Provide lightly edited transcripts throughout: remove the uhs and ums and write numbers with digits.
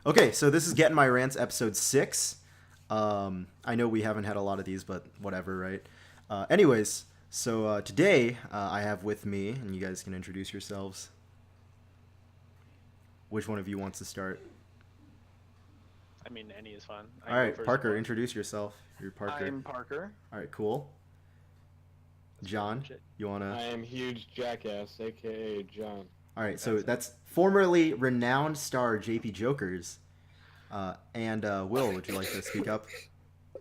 Okay, so this is Getting My Rants episode 6. I know we haven't had a lot of these, but whatever, right? Anyways, so today I have with me, and you guys can introduce yourselves. Which one of you wants to start? I mean, any is fun. I All can go right, first if you Parker, want. introduce yourself. You're Parker. I'm Parker. All right, cool. That's pretty John, much it. you wanna? I am huge jackass, aka John. All right, so That's it. that's formerly renowned star JP Jokers. And Will, would you like to speak up?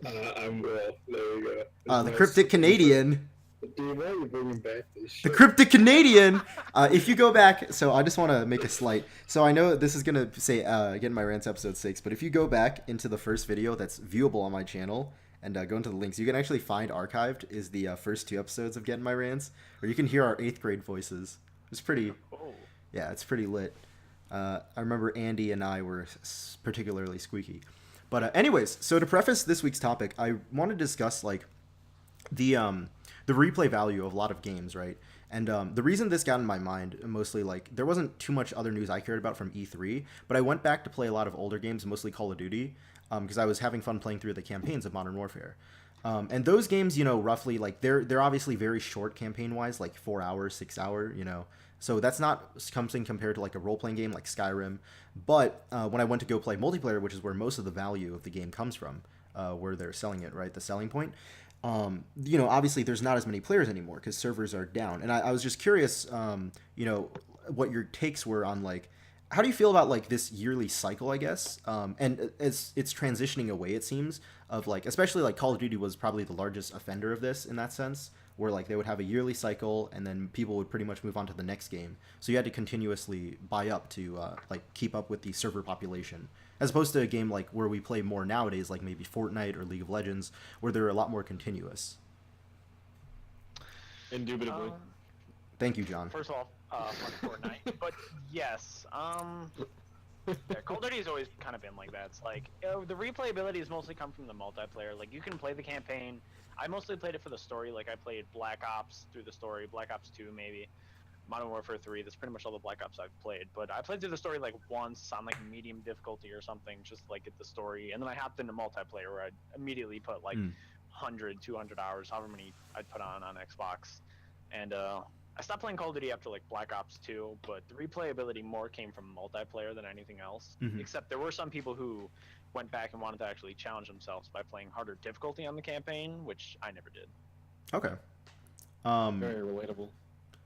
I'm Will. There we go. The cryptic Canadian. Dude, why are you bringing back this The shit? cryptic Canadian. If you go back, so I just want to make a slight. So I know this is gonna say again my rants episode 6, but if you go back into the first video that's viewable on my channel and go into the links, you can actually find archived is the first 2 episodes of Getting My Rants, where you can hear our 8th grade voices. It's pretty, Oh, yeah, it's pretty lit. I remember Andy and I were particularly squeaky. But anyways, so to preface this week's topic, I want to discuss like the um the replay value of a lot of games, right? And the reason this got in my mind, mostly like there wasn't too much other news I cared about from E3, but I went back to play a lot of older games, mostly Call of Duty, because I was having fun playing through the campaigns of Modern Warfare. And those games, roughly like they're obviously very short campaign wise, like 4 hours, 6 hour, So that's not something compared to like a role playing game like Skyrim. But when I went to go play multiplayer, which is where most of the value of the game comes from, where they're selling it, right, the selling point. Obviously there's not as many players anymore because servers are down. And I was just curious, what your takes were on like how do you feel about like this yearly cycle, I guess, and as it's transitioning away, it seems, of like especially like Call of Duty was probably the largest offender of this in that sense, where like they would have a yearly cycle and then people would pretty much move on to the next game, so you had to continuously buy up to like keep up with the server population, as opposed to a game like where we play more nowadays, like maybe Fortnite or League of Legends, where they're a lot more continuous. Indubitably. um, Thank you, John. first of all, fuck Fortnite. But yes, yeah, Call of Duty has always kind of been like that. It's like the replayability has mostly come from the multiplayer. Like you can play the campaign. I mostly played it for the story. Like I played Black Ops through the story, Black Ops 2 maybe, Modern Warfare 3. That's pretty much all the Black Ops I've played. But I played through the story like once on like medium difficulty or something, just to, like get the story. And then I hopped into multiplayer where I immediately put like Mm. 100, 200 hours, however many I'd put on Xbox. And I stopped playing Call of Duty after like Black Ops 2, but the replayability more came from multiplayer than anything else. Hmm. Except there were some people who went back and wanted to actually challenge themselves by playing harder difficulty on the campaign, which I never did. Okay. Very relatable.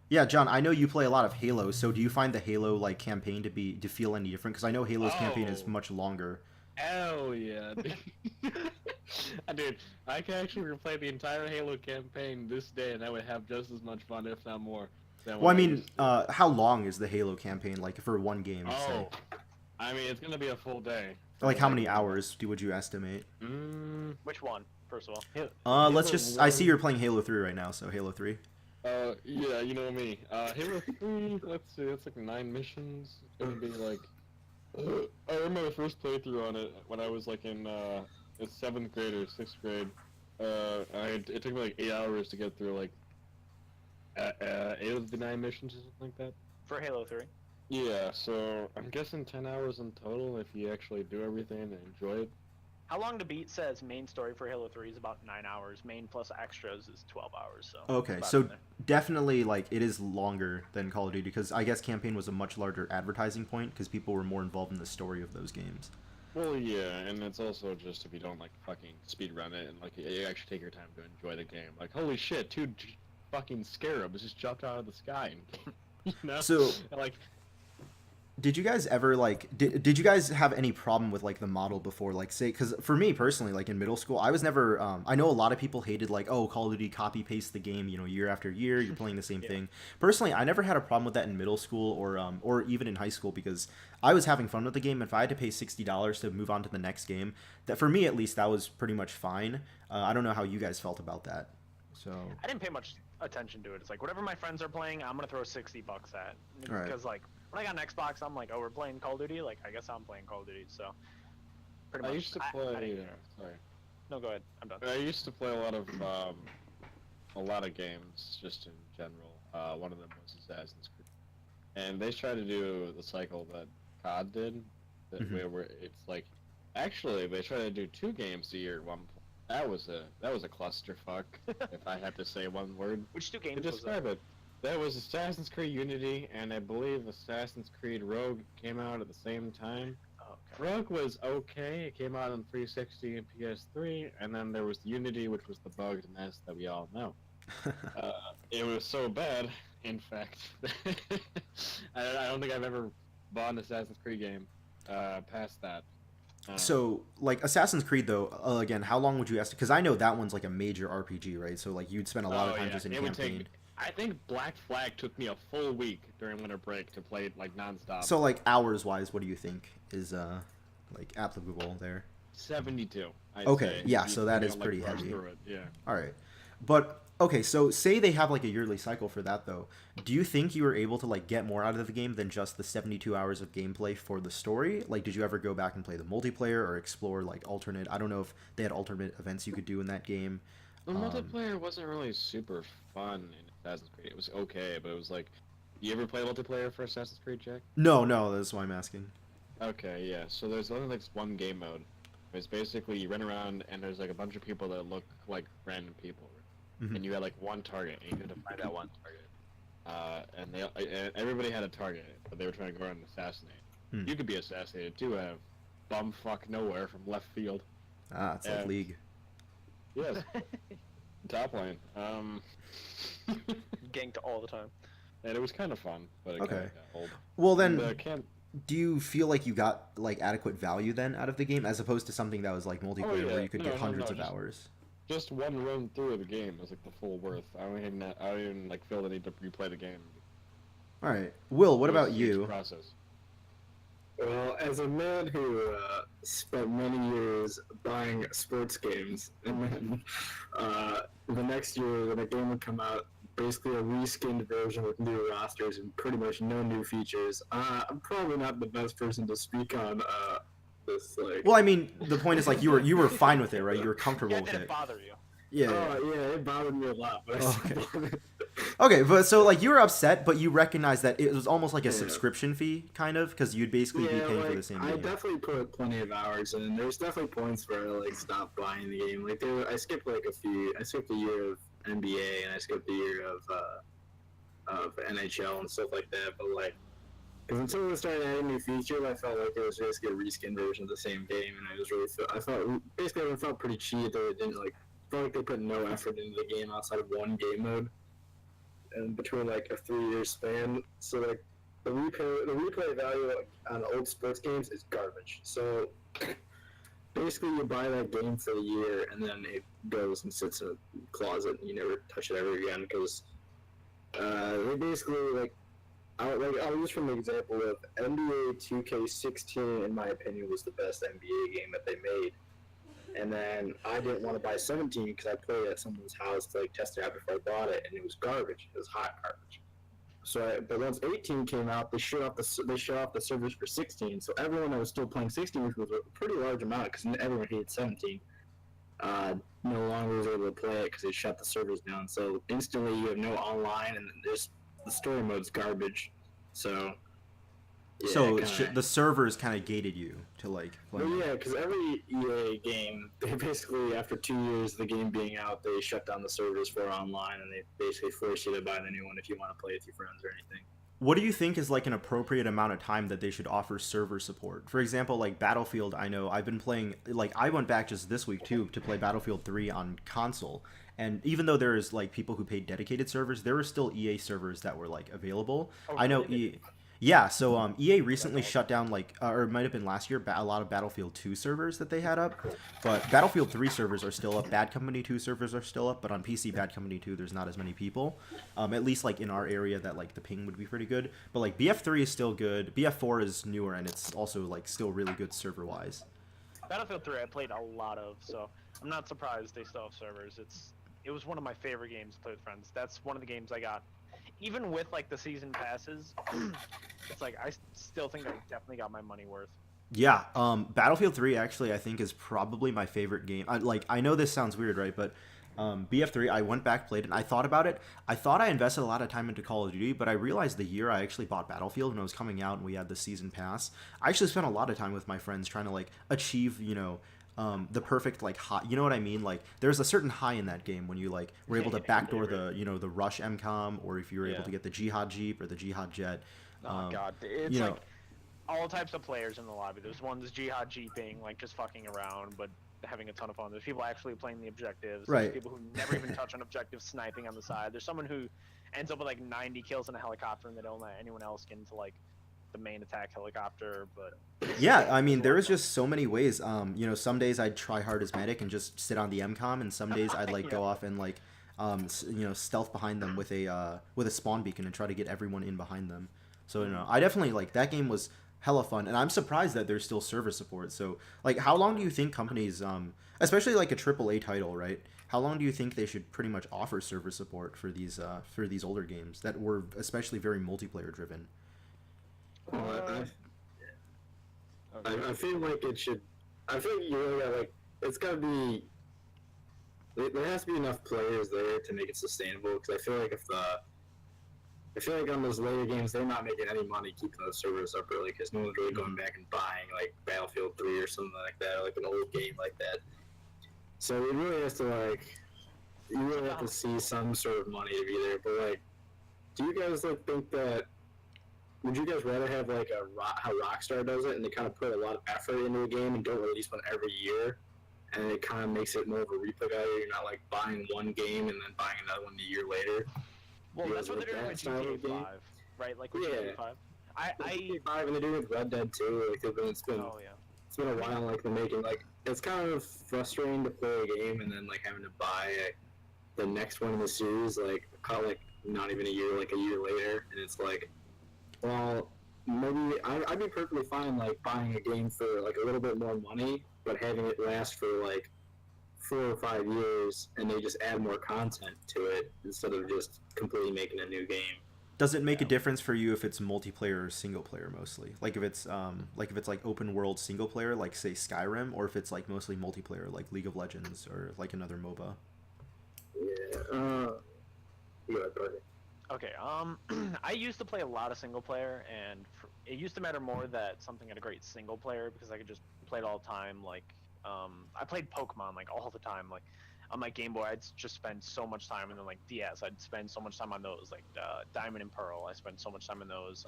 Yeah, John, I know you play a lot of Halo, so do you find the Halo like campaign to feel any different? Because I know Halo's campaign is Oh, much longer. hell yeah. Dude. Dude, I can actually replay the entire Halo campaign this day and I would have just as much fun, if not more, than Well, I what I mean, used to. how long is the Halo campaign like for one game? Say, Oh, I mean, it's gonna be a full day. like From how like, many hours would you estimate? Which one, first of all? Let's Halo just. I see 1. you're playing Halo 3 right now, so Halo 3. Yeah, you know me. Halo 3, let's see, it's like 9 missions. It would be like, I remember my first playthrough on it when I was like in, 7th grade or 6th grade. It took me like 8 hours to get through like, 8 of the 9 missions or something like that. For Halo 3. Yeah, so I'm guessing 10 hours in total if you actually do everything and enjoy it. How long to beat says main story for Halo 3 is about 9 hours. Main plus extras is 12 hours, so Okay, about so in there. definitely like it is longer than Call of Duty because I guess campaign was a much larger advertising point because people were more involved in the story of those games. Well, yeah, and it's also just if you don't like fucking speed run it and like you actually take your time to enjoy the game. Like, holy shit, fucking scarabs just jumped out of the sky, and, you know? So And, like, did you guys ever like did you guys have any problem with like the model before, like say, because for me personally, like in middle school I was never I know a lot of people hated like, oh, Call of Duty copy paste the game, year after year you're playing the same Yeah. thing. Personally, I never had a problem with that in middle school or even in high school because I was having fun with the game. If I had to pay $60 to move on to the next game, that for me at least that was pretty much fine. I don't know how you guys felt about that, so. I didn't pay much attention to it. It's like whatever my friends are playing, I'm gonna throw $60 at. All right. Because like when I got an Xbox, I'm like, oh, we're playing Call of Duty. Like I guess I'm playing Call of Duty. So pretty I much. used to I play, didn't care. sorry. No, go ahead. I'm done. I used to play a lot of games, just in general. One of them was Assassin's Creed. And they tried to do the cycle that COD did, where it's like, actually they try to do 2 games a year at one point. That was a clusterfuck, if I had to say one word Which 2 to games was that? describe it. That was Assassin's Creed Unity, and I believe Assassin's Creed Rogue came out at the same time. Oh, okay. Rogue was okay. It came out on 360 and PS3, and then there was Unity, which was the bugged mess that we all know. It was so bad, in fact. I don't think I've ever bought an Assassin's Creed game past that. So, like Assassin's Creed, though, again, how long would you estimate? Because I know that one's like a major RPG, right? So, like, you'd spend a lot of time just in it would campaign. take. I think Black Flag took me a full week during winter break to play it like nonstop. So, like, hours-wise, what do you think is like applicable there? 72. I'd Okay, say. yeah, You so that know, is like, pretty rush heavy. through it, yeah. All right, but okay, so say they have like a yearly cycle for that, though. Do you think you were able to like get more out of the game than just the 72 hours of gameplay for the story? Like, did you ever go back and play the multiplayer or explore like alternate? I don't know if they had alternate events you could do in that game. The multiplayer wasn't really super fun in Assassin's Creed. It was okay, but it was like, you ever play multiplayer for Assassin's Creed, Jack? No, that's why I'm asking. Okay, yeah. So there's only like one game mode. It's basically you run around and there's like a bunch of people that look like random people, Mhm. and you had like one target, and you had to find that one target. And everybody had a target, but they were trying to go around and assassinate. Hmm. You could be assassinated too, out of bumfuck nowhere from left field. It's like Yeah. League. Yes, top lane. Ganked all the time. And it was kind of fun, but it Okay. kind of got old. Well, then, Can't. do you feel like you got like adequate value then out of the game, as opposed to something that was like multiplayer where yeah. you could No, get no, hundreds no, of hours? Just one run through of the game was like the full worth. I don't even like feel the need to replay the game. All right, Will, what It was about a huge you? Process. Well, as a man who spent many years buying sports games, and then the next year when a game would come out, basically a reskinned version with new rosters and pretty much no new features, I'm probably not the best person to speak on this. Like, Well, I mean, the point is like you were fine with it, right? You were comfortable Yeah, with did it it. bother you? Yeah. oh yeah, it bothered me a lot, but I Oh, still okay. bought it. Okay, but so like you were upset, but you recognized that it was almost like a Yeah. subscription fee, kind of, because you'd basically be Yeah, paying like, for the same I game. definitely put plenty of hours in. There's definitely points where I like stopped buying the game. Like I skipped like I skipped a year of NBA and I skipped a year of NHL and stuff like that. But like, because until they started adding new features, I felt like it was basically a reskin version of the same game, and I felt pretty cheap that it didn't like felt like they put no effort into the game outside of one game mode, and between like a 3-year span. So like the replay value on old sports games is garbage. So basically, you buy that game for a year, and then it goes and sits in a closet, and you never touch it ever again because they basically I'll use from the example of NBA 2K16. In my opinion, was the best NBA game that they made. And then I didn't want to buy 17 because I played at someone's house to like test it out before I bought it, and it was garbage. It was hot garbage. But once 18 came out, they shut off the servers for 16. So everyone that was still playing 16, which was a pretty large amount because everyone hated 17, no longer was able to play it because they shut the servers down. So instantly you have no online, and the story mode's garbage. So yeah, So kinda, the servers kind of gated you to like play. well, yeah, because every EA game, they basically, after 2 years of the game being out, they shut down the servers for online, and they basically force you to buy the new one if you want to play with your friends or anything. What do you think is like an appropriate amount of time that they should offer server support? For example, like Battlefield, I know I've been playing, like I went back just this week too to play Battlefield 3 on console. And even though there is like people who paid dedicated servers, there were still EA servers that were like available. Oh, I know really? Yeah, so EA recently shut down like or it might have been last year a lot of Battlefield 2 servers that they had up. But Battlefield 3 servers are still up. Bad Company 2 servers are still up, but on PC Bad Company 2 there's not as many people. At least like in our area that like the ping would be pretty good. But like BF3 is still good. BF4 is newer and it's also like still really good server-wise. Battlefield 3 I played a lot of, so I'm not surprised they still have servers. It was one of my favorite games to play with friends. That's one of the games I got. Even with like the season passes, it's like I still think I definitely got my money worth. Yeah, Battlefield 3 actually I think is probably my favorite game. I know this sounds weird, right? But BF3, I went back, played it, and I thought about it. I thought I invested a lot of time into Call of Duty, but I realized the year I actually bought Battlefield when it was coming out and we had the season pass, I actually spent a lot of time with my friends trying to like achieve, the perfect like high. You know what I mean? Like there's a certain high in that game when you like were able to backdoor the the Rush MCOM, or if you were able to get the Jihad Jeep or the Jihad Jet. Oh god, it's you like know, all types of players in the lobby. There's ones jihad jeeping, like just fucking around, but having a ton of fun. There's people actually playing the objectives. Right. There's people who never even touch an objective, sniping on the side. There's someone who ends up with like 90 kills in a helicopter, and they don't let anyone else get into like the main attack helicopter. But Yeah, I mean, there was just so many ways. Some days I'd try hard as medic and just sit on the MCOM, and some days I'd like go off and like, stealth behind them with a spawn beacon and try to get everyone in behind them. So I definitely like that game was hella fun, and I'm surprised that there's still server support. So like, how long do you think companies, especially like a AAA title, right? How long do you think they should pretty much offer server support for these older games that were especially very multiplayer driven? I feel like it should. I feel like you really got like it's gotta be. There has to be enough players there to make it sustainable. Because I feel like I feel like on those later games they're not making any money keeping those servers up really because no one's really going back and buying like Battlefield 3 or something like that, or like an old game like that. So it really has to like. You really have to see some sort of money to be there. But like, do you guys like think that? Would you guys rather have like how Rockstar does it, and they kind of put a lot of effort into a game and don't release one every year, and it kind of makes it more of a replay value? You're not like buying one game and then buying another one a year later. well, that's what they're doing with GTA 5, right? Like with GTA 5. GTA 5 and they're doing it with Red Dead too. Like it's been a while like the making. Like it's kind of frustrating to play a game and then like having to buy the next one in the series like not even a year, like a year later, and it's like. Well, maybe I'd be perfectly fine like buying a game for like a little bit more money, but having it last for like 4 or 5 years, and they just add more content to it instead of just completely making a new game. Does it make a difference for you if it's multiplayer or single player mostly? Like if it's like open world single player, like say Skyrim, or if it's like mostly multiplayer, like League of Legends or like another MOBA? Yeah. Go ahead. Okay, I used to play a lot of single player, and it used to matter more that something had a great single player because I could just play it all the time. Like, I played Pokemon like all the time. Like, on my Game Boy, I'd just spend so much time, and then like DS, I'd spend so much time on those. Like Diamond and Pearl, I spent so much time on those.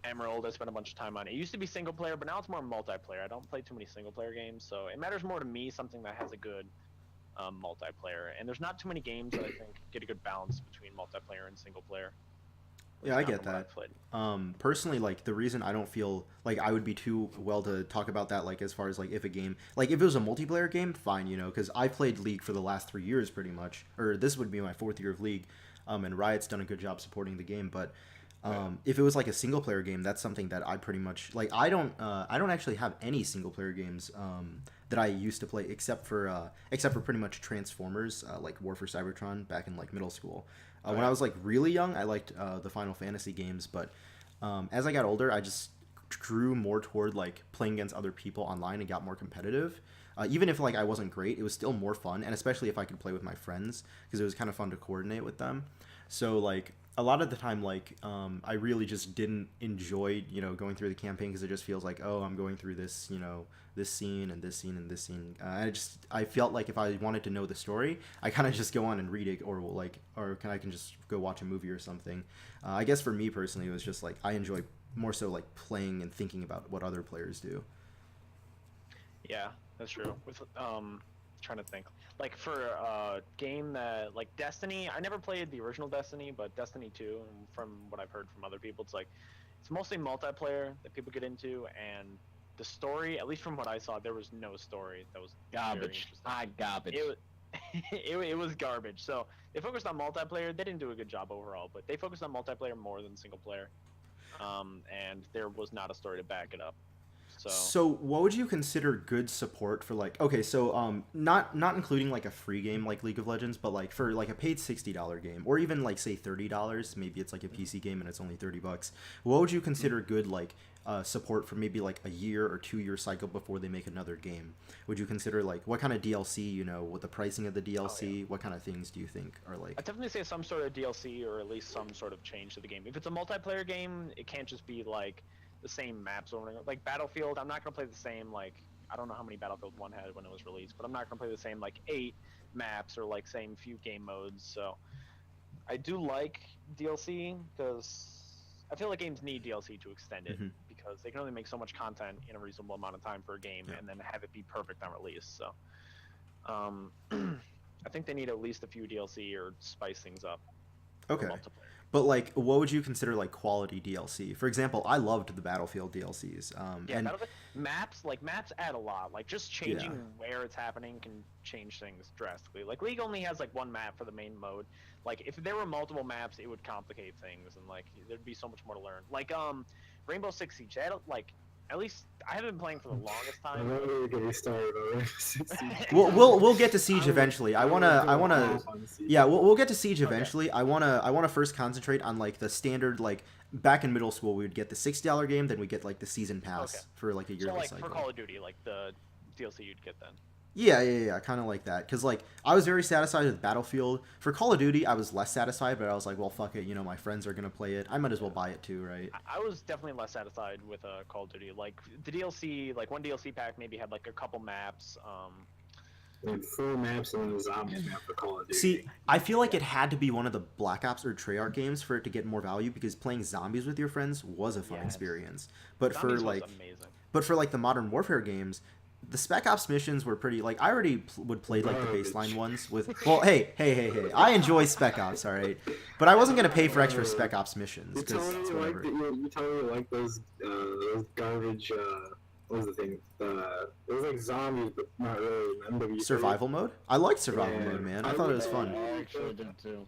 Emerald, I spent a bunch of time on. It used to be single player, but now it's more multiplayer. I don't play too many single player games, so it matters more to me something that has a good multiplayer, and there's not too many games that I think get a good balance between multiplayer and single player. Yeah, I get that. Personally, like the reason I don't feel like I would be too well to talk about that, like as far as like if a game, like if it was a multiplayer game, fine, because I played League for the last 3 years pretty much, or this would be my 4th year of League, and Riot's done a good job supporting the game, but if it was like a single player game, that's something that I pretty much like. I don't actually have any single player games that I used to play except for pretty much Transformers, like War for Cybertron back in like middle school. When I was like really young, I liked the Final Fantasy games, but as I got older, I just grew more toward like playing against other people online and got more competitive. Even if like I wasn't great, it was still more fun, and especially if I could play with my friends because it was kind of fun to coordinate with them. So like a lot of the time, like I really just didn't enjoy going through the campaign because it just feels like, oh, I'm going through this this scene and this scene and this scene. I felt like if I wanted to know the story, I kind of just go on and read it, or I can just go watch a movie or something. I guess for me personally, it was just like I enjoy more so like playing and thinking about what other players do. Yeah, that's true. With trying to think, like for a game that like Destiny, I never played the original Destiny, but Destiny 2, and from what I've heard from other people, it's mostly multiplayer that people get into, and the story, at least from what I saw, there was no story that was Garbage. Garbage. It was garbage. So they focused on multiplayer. They didn't do a good job overall, but they focused on multiplayer more than single player, and there was not a story to back it up. So what would you consider good support for like, okay, so not including like a free game like League of Legends, but like for like a paid $60 game, or even like say $30, maybe it's like a PC game and it's only $30. What would you consider good like support for maybe like a year or 2 year cycle before they make another game. Would you consider like what kind of DLC, you know, with the pricing of the DLC, what kind of things do you think are like? I'd definitely say some sort of DLC or at least some sort of change to the game. If it's a multiplayer game, it can't just be like the same maps over and over. Like Battlefield, I'm not gonna play the same like I don't know how many Battlefield 1 had when it was released, but I'm not gonna play the same like 8 maps or like same few game modes. So I do like DLC because I feel like games need DLC to extend it because they can only make so much content in a reasonable amount of time for a game and then have it be perfect on release. So I think they need at least a few DLC or spice things up. Okay. But like, what would you consider like quality DLC? For example, I loved the Battlefield DLCs. And maps add a lot. Like just changing where it's happening can change things drastically. Like League only has like one map for the main mode. Like if there were multiple maps, it would complicate things and like there'd be so much more to learn. Like Rainbow Six Siege, at least I haven't been playing for the longest time. I'm really getting started already. We'll get to Siege eventually. We'll get to Siege eventually. I wanna first concentrate on like the standard like back in middle school we would get the $60 game, then we get like the season pass for like a yearly cycle. For Call of Duty, like the DLC you'd get then. Yeah, kind of like that. Because, like, I was very satisfied with Battlefield. For Call of Duty, I was less satisfied, but I was like, well, fuck it. You know, my friends are going to play it. I might as well buy it too, right? I was definitely less satisfied with Call of Duty. Like, the DLC, like, one DLC pack maybe had, like, a couple maps. Like 4 maps and then a zombie map for Call of Duty. See, I feel like it had to be one of the Black Ops or Treyarch games for it to get more value because playing zombies with your friends was a fun experience. But zombies for, like... was amazing. But for, like, the Modern Warfare games... The Spec Ops missions were pretty, like, I already would play, like, the baseline ones with, well, hey, I enjoy Spec Ops, alright? But I wasn't going to pay for extra Spec Ops missions, because it's whatever. You tell me like those garbage, what was the thing? It was like zombies, but not really. MW3. Survival mode? I liked survival mode, man. I thought it was fun. I actually did too.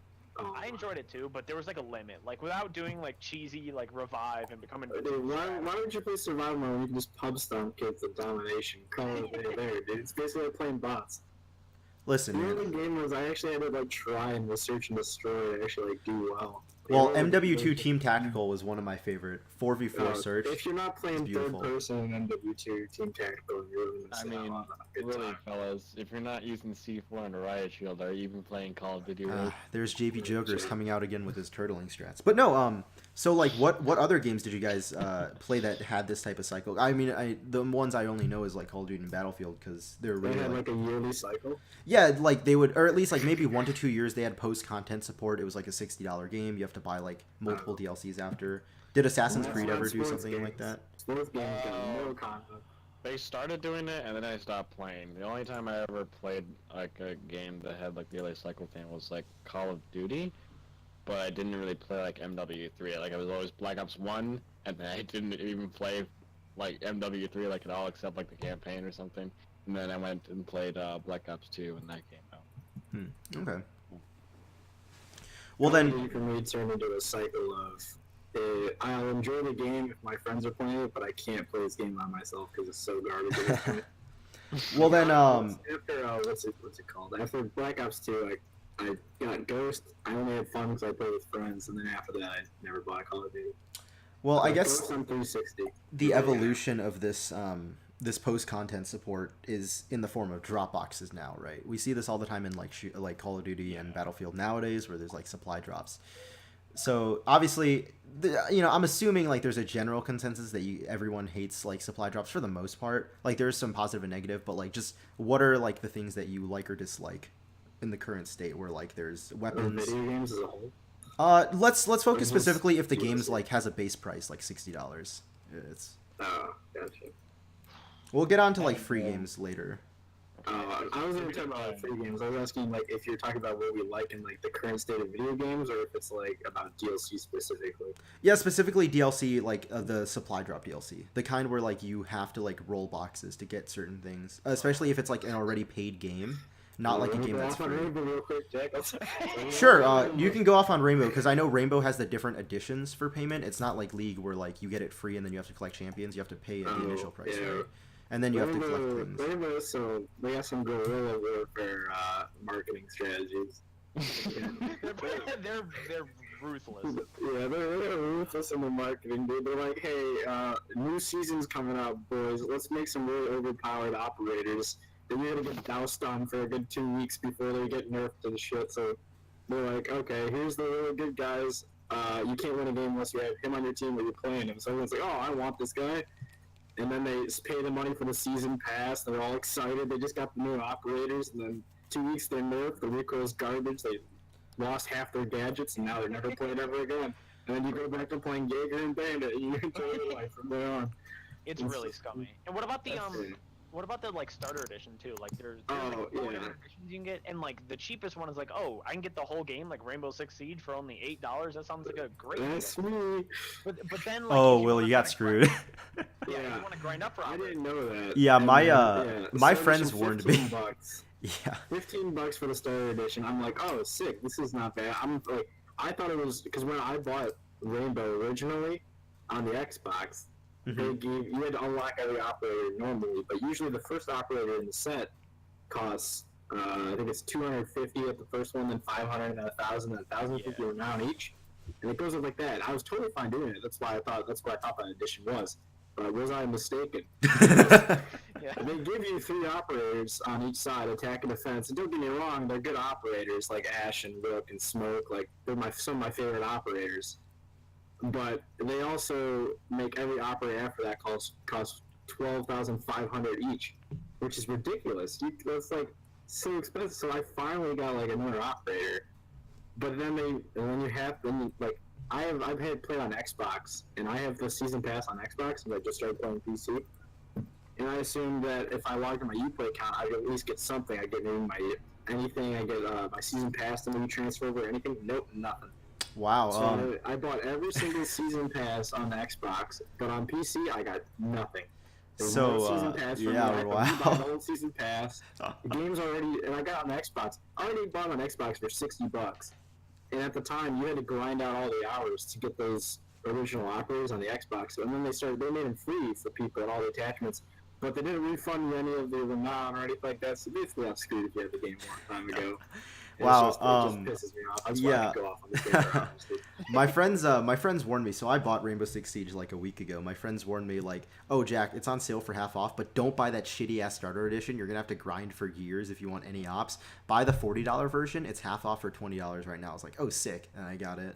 I enjoyed it too, but there was like a limit. Like without doing like cheesy like revive and becoming. Dude, why would you play survival mode when you can just pub stomp kids with domination? Call it there, dude. It's basically like playing bots. Listen, the only game was I actually had to like try and search and destroy and actually like do well. Well, MW2 Team Tactical was one of my favorite. 4v4 search. If you're not playing third person in MW2 Team Tactical, you're really missing out on a good really, time. fellas, if you're not using C4 and Riot Shield, are you even playing Call of Duty? There's JP Jokers coming out again with his turtling strats. But no, so like, what other games did you guys play that had this type of cycle? I mean, the ones I only know is like Call of Duty and Battlefield because they're really they had like a yearly cycle. Yeah, like they would, or at least like maybe 1 to 2 years they had post content support. It was like a $60 game. You have to buy like multiple DLCs after. Did Assassin's Creed ever do something like that? Sports games got no content. They started doing it, and then I stopped playing. The only time I ever played like a game that had like the yearly cycle thing was like Call of Duty, but I didn't really play like MW3. Like I was always Black Ops 1, and then I didn't even play like MW3 like at all except like the campaign or something. And then I went and played Black Ops 2 when that came out. Okay. Well then, for me, turned into a cycle of I'll enjoy the game if my friends are playing it, but I can't play this game by myself because it's so garbage. Well then, after what's it called? After Black Ops 2, I got Ghost. I only had fun because I played with friends, and then after that, I never bought Call of Duty. Well, I guess Ghost on 360. The evolution of this this post content support is in the form of drop boxes now, right? We see this all the time in like Call of Duty and Battlefield nowadays, where there's like supply drops. So obviously, I'm assuming like there's a general consensus that everyone hates like supply drops for the most part. Like there's some positive and negative, but like just what are like the things that you like or dislike in the current state where like there's weapons? Video games as a whole. Let's focus specifically if the game's like has a base price like $60. It's. Oh, gotcha. We'll get on to like free games later. I was going to talk about free games. I was asking like if you're talking about what we like in like the current state of video games, or if it's like about DLC specifically. Yeah, specifically DLC, like the supply drop DLC, the kind where like you have to like roll boxes to get certain things, especially if it's like an already paid game, not like a game that's free. Real quick, Jack. Sure, you can go off on Rainbow because I know Rainbow has the different editions for payment. It's not like League where like you get it free and then you have to collect champions. You have to pay the initial price, right? And then you have to collect things. Rainbow, so they have some guerrilla warfare marketing strategies. they're ruthless. Yeah, they're ruthless in the marketing, dude. They're like, hey, new season's coming out, boys. Let's make some really overpowered operators. Then you're gonna get doused on for a good 2 weeks before they get nerfed to the shit. So they're like, okay, here's the really good guys. You can't win a game unless you have him on your team or you're playing him. So everyone's like, oh, I want this guy. And then they just pay the money for the season pass. They're all excited. They just got the new operators. And then 2 weeks they're nerfed. The recoil's garbage. They lost half their gadgets, and now they're never playing ever again. And then you go back to playing Jaeger and Bandit, and you enjoy your life from there on. It's really scummy. And what about the what about the like starter edition too? Like there's like 4 different editions you can get, and like the cheapest one is like, oh, I can get the whole game like Rainbow Six Siege for only $8. That sounds like a great deal. That's me. But then like, Oh, Will, you got screwed. Yeah, you want to grind up for I didn't know that. Yeah, And my so friends for warned me. $15. Yeah. $15 for the starter edition. I'm like, oh, sick. This is not bad. I'm like, I thought it was because when I bought Rainbow originally on the Xbox, they gave you had to unlock every operator normally, but usually the first operator in the set costs I think it's $250 at the first one, then $500, then $1,000, then $1,050 a round each, and it goes up like that. I was totally fine doing it. That's what I thought that edition was. But was I mistaken? They give you 3 operators on each side, attack and defense. And don't get me wrong, they're good operators like Ash and Rook and Smoke. Like they're some of my favorite operators. But they also make every operator after that cost $12,500 each, which is ridiculous. That's like so expensive. So I finally got like another operator. But then I've had played on Xbox, and I have the season pass on Xbox, and I just started playing PC. And I assumed that if I logged in my Uplay account, I'd at least get something. I get maybe anything. I get my season pass to maybe transfer over anything. Nope, nothing. Wow. So I bought every single season pass on the Xbox, but on PC I got nothing. So, no season pass for yeah, me. wow. I bought the old season pass. The game's already, and I got on the Xbox. I already bought on Xbox for $60. And at the time, you had to grind out all the hours to get those original operators on the Xbox. And then they made them free for people and all the attachments. But they didn't refund you any of the renown or anything like that. So basically, I'm screwed if you had the game a long time ago. Wow. It just pisses me off. That's why I go off on this game, honestly. My friends warned me. So I bought Rainbow Six Siege like a week ago. My friends warned me like, "Oh, Jack, it's on sale for half off, but don't buy that shitty ass starter edition. You're gonna have to grind for years if you want any ops. Buy the $40 version. It's half off for $20 right now." I was like, "Oh, sick!" And I got it.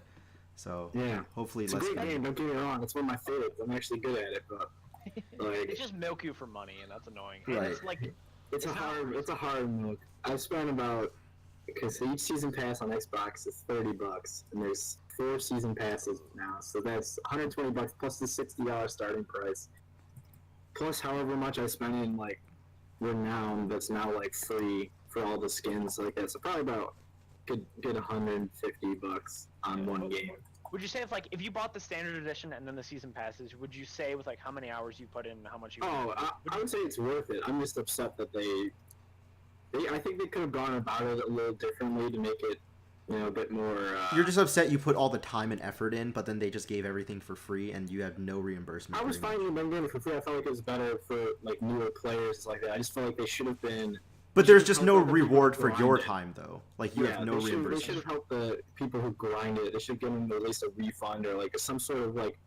So yeah, hopefully, it's a great game. Don't get me wrong. It's one of my favorites. I'm actually good at it, but like, they just milk you for money, and that's annoying. Right. And it's like it's a hard milk. I've spent about. Okay, so each season pass on Xbox is $30, and there's 4 season passes now, so that's $120 plus the $60 starting price, plus however much I spent in like Renown that's now like free for all the skins like that. So probably about could get $150 on one game. Would you say if you bought the standard edition and then the season passes, would you say with like how many hours you put in and how much you? I would say it's worth it. I'm just upset that I think they could have gone about it a little differently to make it, a bit more. You're just upset you put all the time and effort in, but then they just gave everything for free, and you have no reimbursement. I was fine with them doing it for free. I felt like it was better for like newer players like that. I just felt like they should have been. But there's just no reward for your time, though. Like, you have no reimbursement. They should have helped the people who grind it. They should give them at least a refund or like some sort of like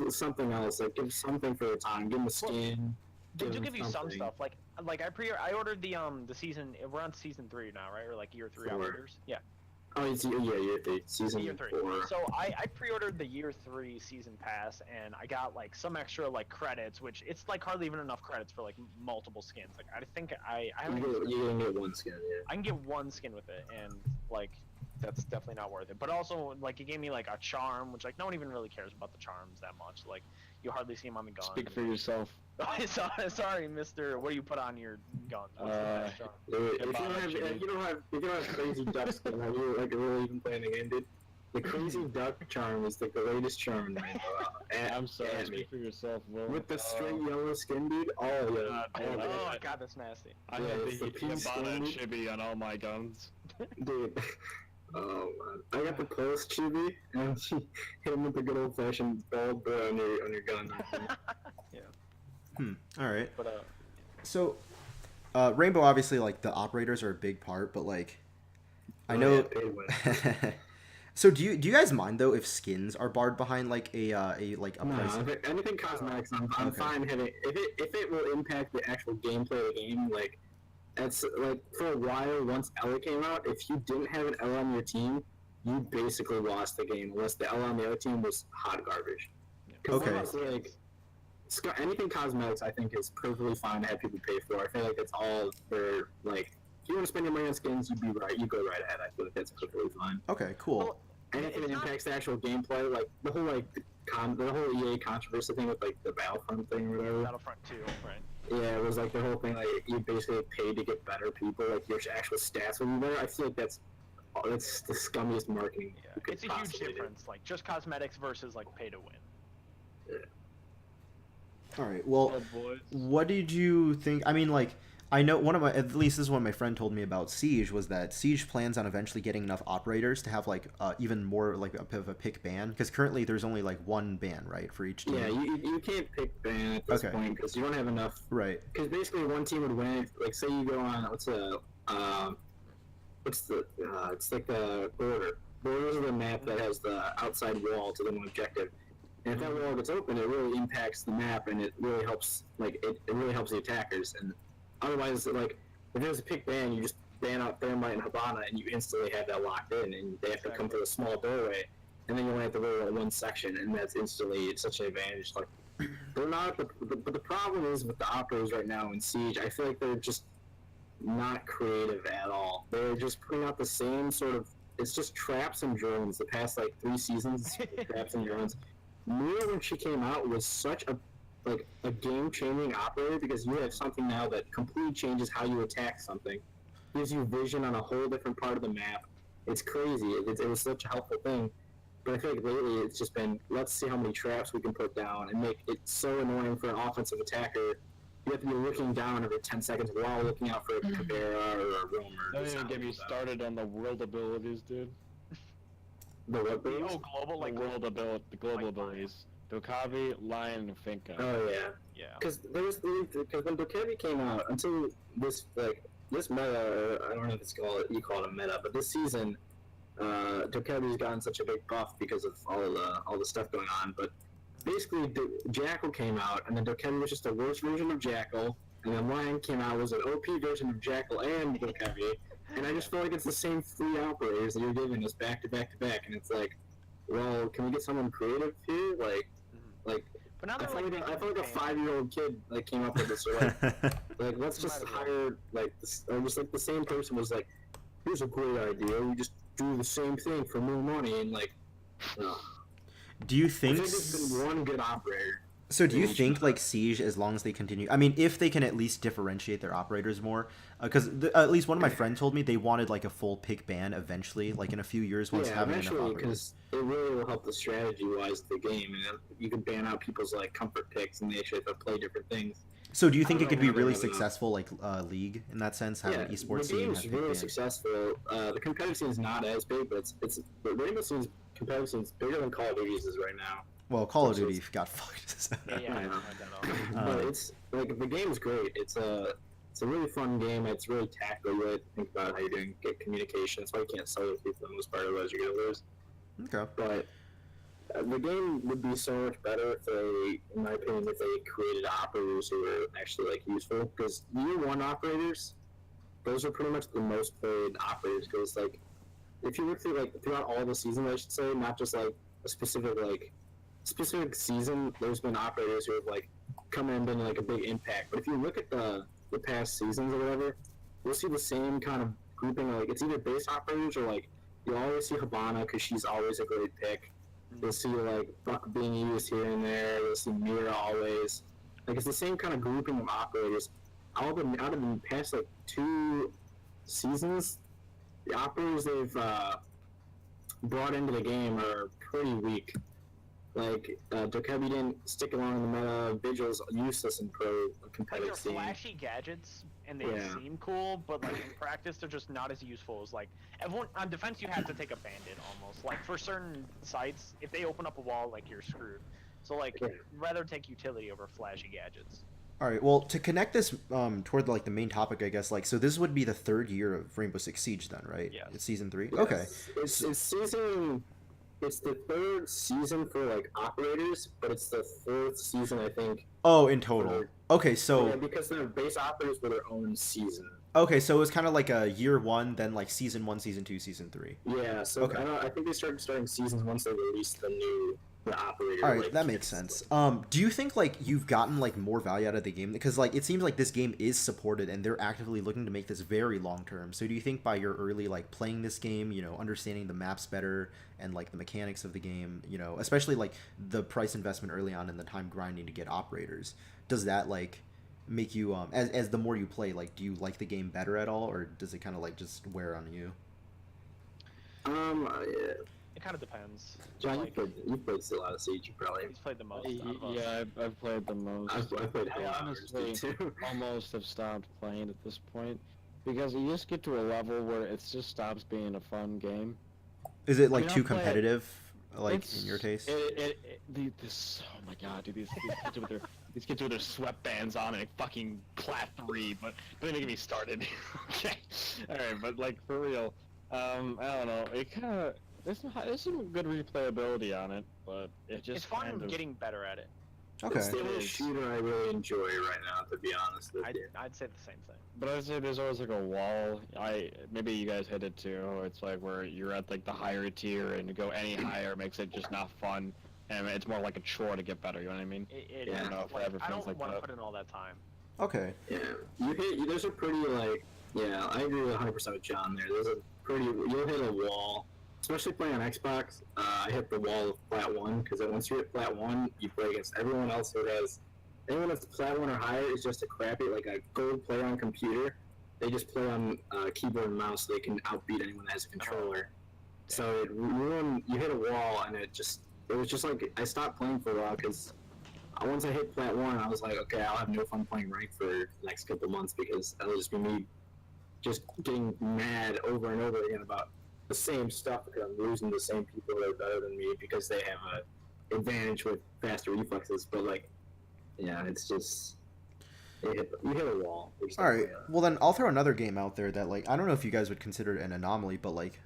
something else. Like give something for their time. Give them a skin. They do give you some stuff. Like I ordered the season. We're on season 3 now, right? Or like year 3 operators. Yeah. Oh, year 3. Season year 3. 4. So I pre-ordered the year 3 season pass, and I got like some extra like credits, which it's like hardly even enough credits for like multiple skins. Like I think I you can get one skin. Yeah. I can get one skin with it, and like that's definitely not worth it. But also like it gave me like a charm, which like no one even really cares about the charms that much. Like you hardly see them on the gun. Speak for yourself. Sorry, Mister. What do you put on your gun? If you don't have crazy duck skin, have you like really even playing the game, dude? The crazy duck charm is the greatest charm in the Rainbow. I'm sorry. Speak for yourself, Will. With the straight yellow skin, dude. Oh yeah. Oh god, that's nasty. I have the Hibana chibi on all my guns. Dude. Oh man, I got the pulse chibi, and she hit him with the good old-fashioned bald boy on your gun. Yeah. All right. But So, Rainbow obviously like the operators are a big part, but like, I know. So do you guys mind though if skins are barred behind like a No, price? anything cosmetics, I'm Okay. fine having. If it will impact the actual gameplay of the game, like it's like for a while once Ella came out, if you didn't have an Ella on your team, you basically lost the game unless the Ella on the other team was hot garbage. Because Okay. like anything cosmetics, I think is perfectly fine to have people pay for. I feel like it's all for like if you want to spend your money on skins, you go right ahead. I feel like that's perfectly fine. Okay. Cool. Well, Anything it's that not- impacts the actual gameplay, like the whole EA controversy thing with like the Battlefront thing or whatever. Battlefront 2, right? Yeah, it was like the whole thing like you basically paid to get better people, like your actual stats will be better. I feel like that's the scummiest marketing. Yeah, you could it's a huge possibly do. difference. Like just cosmetics versus like pay to win. All right. Well, Oh, boys. what did you think? I mean, like, I know at least this is what my friend told me about Siege was that Siege plans on eventually getting enough operators to have like even more like a pick ban because currently there's only like one ban right for each team. Yeah, you can't pick ban at this Okay. point because you don't have enough. Right. Because basically one team would win. Like say you go on it's like the border. Borders is the map that has the outside wall to the one objective. And if that wall gets open, it really impacts the map, and it really helps. Like it really helps the attackers. And otherwise, like if there's a pick ban, you just ban out Thermite and Habana, and you instantly have that locked in, and they have to come through a small doorway, and then you only have to roll one section, and that's instantly it's such an advantage. Like they're not. But the problem is with the operators right now in Siege. I feel like they're just not creative at all. They're just putting out the same sort of. It's just traps and drones. The past like 3 seasons, traps and drones. Mira, when she came out, was such a game-changing operator because you have something now that completely changes how you attack something, gives you vision on a whole different part of the map. It's crazy. It was such a helpful thing. But I feel like lately it's just been let's see how many traps we can put down and make it so annoying for an offensive attacker. You have to be looking down every 10 seconds while looking out for a Cabrera or a Roamer. Don't even get me started on the world abilities, dude. The what Oh, those? global like The global like abilities. Dokavi, Lion, and Finka. Oh yeah. yeah. Because when Dokevi came out until this meta, I don't know if you call it a meta, but this season, Dokevi's gotten such a big buff because of all the stuff going on. But basically, Jackal came out, and then Dokevi was just a worse version of Jackal, and then Lion came out was an OP version of Jackal and Dokevi, and I just feel like it's the same 3 operators that you're giving us back to back to back, and it's like, well, can we get someone creative here? Like. But now I they're feel like like a 5-year-old kid like came up with this. So, like let's just hire like this, or just like the same person was like, here's a great idea. We just do the same thing for more money and like. Do you I think? think there's been one good operator. So do you think like Siege, as long as they continue, I mean, if they can at least differentiate their operators more, because at least one of my friends told me they wanted like a full pick ban eventually, like in a few years once having enough eventually, operators. because it really will help the strategy-wise of the game, and you can ban out people's like comfort picks, and they actually have to play different things. So do you think I it don't could know be whether really or not. successful, like league in that sense, have an esports the scene? game's Have pick really bans? successful. The competitive scene is not as big, but the Rainbow scene's competitive scene's bigger than Call of Duty's is right now. Well, Call of Duty got fucked. Yeah, I know. I But it's like the game's great. It's a really fun game. It's really tactical. You really have to think about how you're doing get communication. That's why you can't solo queue for the most part, otherwise you're gonna lose. Okay. But the game would be so much better if they, in my opinion, if they created operators who were actually like useful. Because year 1 operators, those are pretty much the most played operators. Because like, if you look through like throughout all the seasons, I should say, not just like a specific season, there's been operators who have like come in and been like a big impact. But if you look at the past seasons or whatever, you'll see the same kind of grouping. Like it's either base operators or like you always see Habana because she's always a great pick. You'll see like Buck being used here and there. You'll see Mira always. Like it's the same kind of grouping of operators. Out of the past like 2 seasons, the operators they've brought into the game are pretty weak. Like, Dokebi didn't stick along in the meta. Vigil's useless in pro Like competitive they're scene. flashy gadgets and they Yeah. seem cool, but like in practice they're just not as useful as like everyone on defense. You have to take a bandit almost. Like for certain sites, if they open up a wall, like you're screwed. So like Yeah. rather take utility over flashy gadgets. All right. Well, to connect this toward like the main topic, I guess, like, so this would be the third year of Rainbow Six Siege, then, right? Yes. It's season 3. Yes. Okay. It's season. It's the third season for like operators, but it's the fourth season I think. Oh, in total. Okay, Yeah, so because the base operators were their own season. okay, so it was kind of like a year 1, then like season 1, season 2, season 3. Yeah, so Okay. I think they started starting seasons once they released the operator. All right, like, that makes sense. Do you think like you've gotten like more value out of the game because like it seems like this game is supported and they're actively looking to make this very long term. So do you think by your early like playing this game, understanding the maps better and like the mechanics of the game, especially like the price investment early on and the time grinding to get operators, does that like make you as the more you play, like do you like the game better at all or does it kind of like just wear on you? Yeah. It kind of depends. John, Like, you've played a lot of Siege, you probably. he's played the most. Out of us. Yeah, I've played the most. I've played I Halo honestly too. almost have stopped playing at this point because you just get to a level where it just stops being a fun game. Is it like mean, too I'll play it. competitive, like It's- in your taste? This, oh my god, dude, these kids with their sweatbands on and fucking plat 3, but don't even get me started. Okay, all right, but like for real, I don't know. It kind of there's some good replayability on it, but it just It's fun kind of, getting better at it. Okay. It's the only It is. shooter I really enjoy right now, to be honest with you. I'd say the same thing. But I'd say there's always like a wall. Maybe you guys hit it too. It's like where you're at like the higher tier and to go any higher makes it just not fun, and it's more like a chore to get better. You know what I mean? It Yeah. is, I don't know if like, it ever I feels don't like want to that. put in all that time. Okay. Yeah, there's a pretty like, yeah, I agree with 100% with John there. There's a pretty, you'll hit a wall, especially playing on Xbox. I hit the wall of plat 1, because once you hit plat 1, you play against everyone else who has, anyone that's plat 1 or higher is just a crappy, like a gold player on computer. They just play on keyboard and mouse so they can outbeat anyone that has a controller. So you hit a wall, and it was just like, I stopped playing for a while, because once I hit plat 1, I was like, okay, I'll have no fun playing ranked for the next couple months, because that'll just be me just getting mad over and over again about the same stuff, because I'm losing the same people that are better than me because they have an advantage with faster reflexes. But like, yeah, it's just you hit a wall. All right. Well, then I'll throw another game out there that like I don't know if you guys would consider it an anomaly, but like,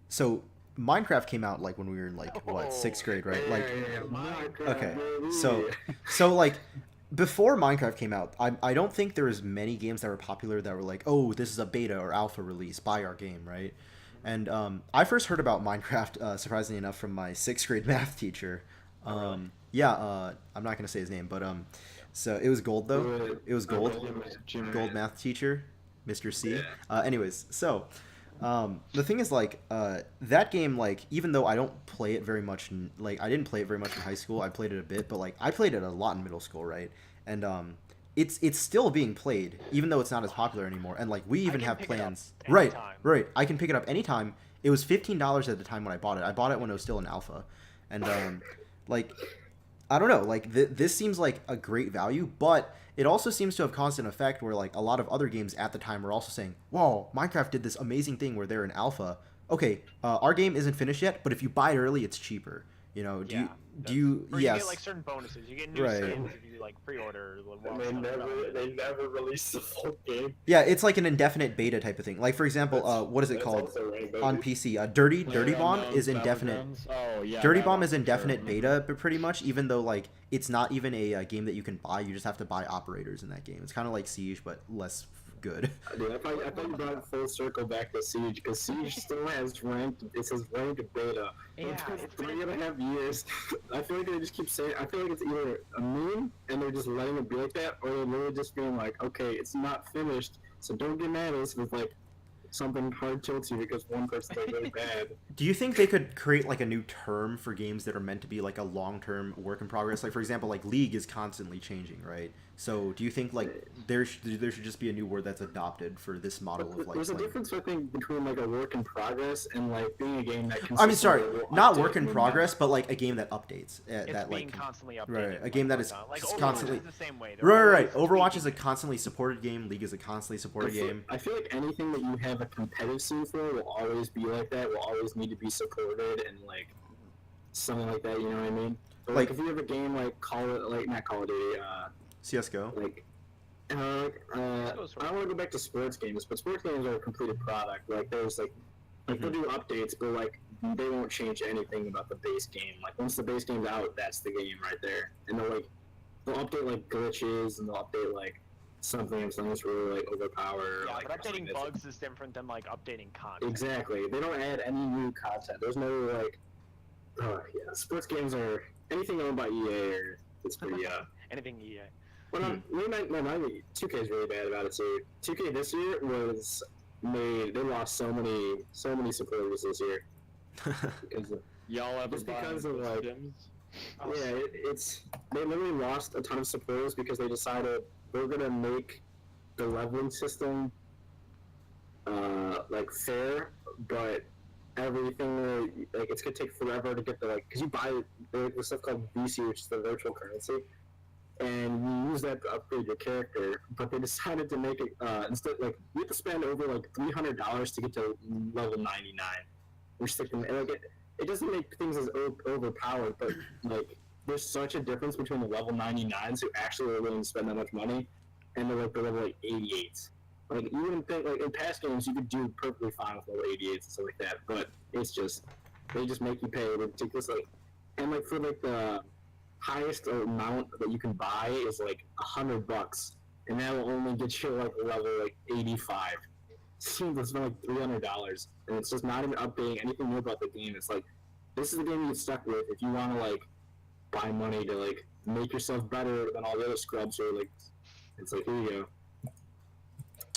so Minecraft came out like when we were in like what 6th grade, right? Like, okay, so like before Minecraft came out, I don't think there was many games that were popular that were like, oh, this is a beta or alpha release, buy our game, right? And I first heard about Minecraft, surprisingly enough, from my 6th grade math teacher. Yeah, I'm not gonna say his name, but so it was Gold though. It was Gold, Gold math teacher, Mr. C. Yeah. Anyways, so the thing is like that game, like even though I don't play it very much, like I didn't play it very much in high school. I played it a bit, but like I played it a lot in middle school, right? And it's still being played, even though it's not as popular anymore. And like we even can have pick it up plans. Right, anytime. right. I can pick it up anytime. It was $15 at the time when I bought it. I bought it when it was still in alpha, and like I don't know, like this seems like a great value, but it also seems to have caused an effect where like a lot of other games at the time were also saying, "Whoa, Minecraft did this amazing thing where they're in alpha. Okay, our game isn't finished yet, but if you buy it early, it's cheaper." Do you Or yes. you get like certain bonuses. You get new Right. skins if you like pre-order. They never released the full game. Yeah, it's like an indefinite beta type of thing. Like for example, what is it That's called also Rainbow, on dude. PC? Dirty Bomb is indefinite. Oh yeah. Dirty that Bomb one is for sure. indefinite beta, but pretty much, even though like it's not even a game that you can buy, you just have to buy operators in that game. It's kind of like Siege, but less good. Dude, I thought you brought it full circle back to Siege, because Siege still has ranked. It says ranked beta. Yeah, It took it's 3.5 years. I feel like they just keep saying. I feel like it's either a meme and they're just letting it be like that, or they're literally just being like, okay, it's not finished, so don't get mad at us with like something hard tilts you because one person's like really bad. Do you think they could create like a new term for games that are meant to be like a long-term work in progress? Like for example, like League is constantly changing, right? So do you think like there should just be a new word that's adopted for this model of like There's a playing? difference, I think, between like a work in progress and like being a game that. I mean, sorry, consistently will not update work in when progress, but like a game that updates. It's That being like constantly updated. right, a game that is like just Overwatch constantly is the same way. They're right. always Overwatch tweaking is a constantly supported game. League is a constantly supported game. I feel like anything that you have a competitive scene for will always be like that. Will always need to be supported and like something like that. You know what I mean? But, Like- like if you have a game like not Call of Duty, CS:GO. like Let's go I sword. don't want to go back to sports games, but sports games are a completed product. Like there's like they'll do updates, but like they won't change anything about the base game. Like once the base game's out, that's the game right there. And they'll update like glitches and they'll update like something if something's really like overpowered. Yeah, like, but something updating that's- bugs is different than like updating content. Exactly. They don't add any new content. There's no like. Oh yeah, sports games are anything owned by EA. It's pretty Anything EA. Well, no, 2K is really bad about it too. 2K this year was made. They lost so many supporters this year. Because Y'all ever Just buy because of, like- Sims? it's they literally lost a ton of supporters because they decided we're gonna make the leveling system like fair, but everything like it's gonna take forever to get the like because you buy the stuff called VC, which is the virtual currency. And you use that to upgrade your character, but they decided to make it instead like you have to spend over like $300 to get to level 99, which like it doesn't make things as overpowered, but like there's such a difference between the level 99s who actually are willing to spend that much money and the level like 88s. Like you wouldn't think like in past games you could do perfectly fine with level 88s and stuff like that, but it's just they just make you pay ridiculous and like for like the highest amount that you can buy is like $100, and that will only get you like level like 85. So that's like $300, and it's just not even updating anything new about the game. It's like this is the game you get stuck with if you want to like buy money to like make yourself better than all the other scrubs. Or like it's like here you go.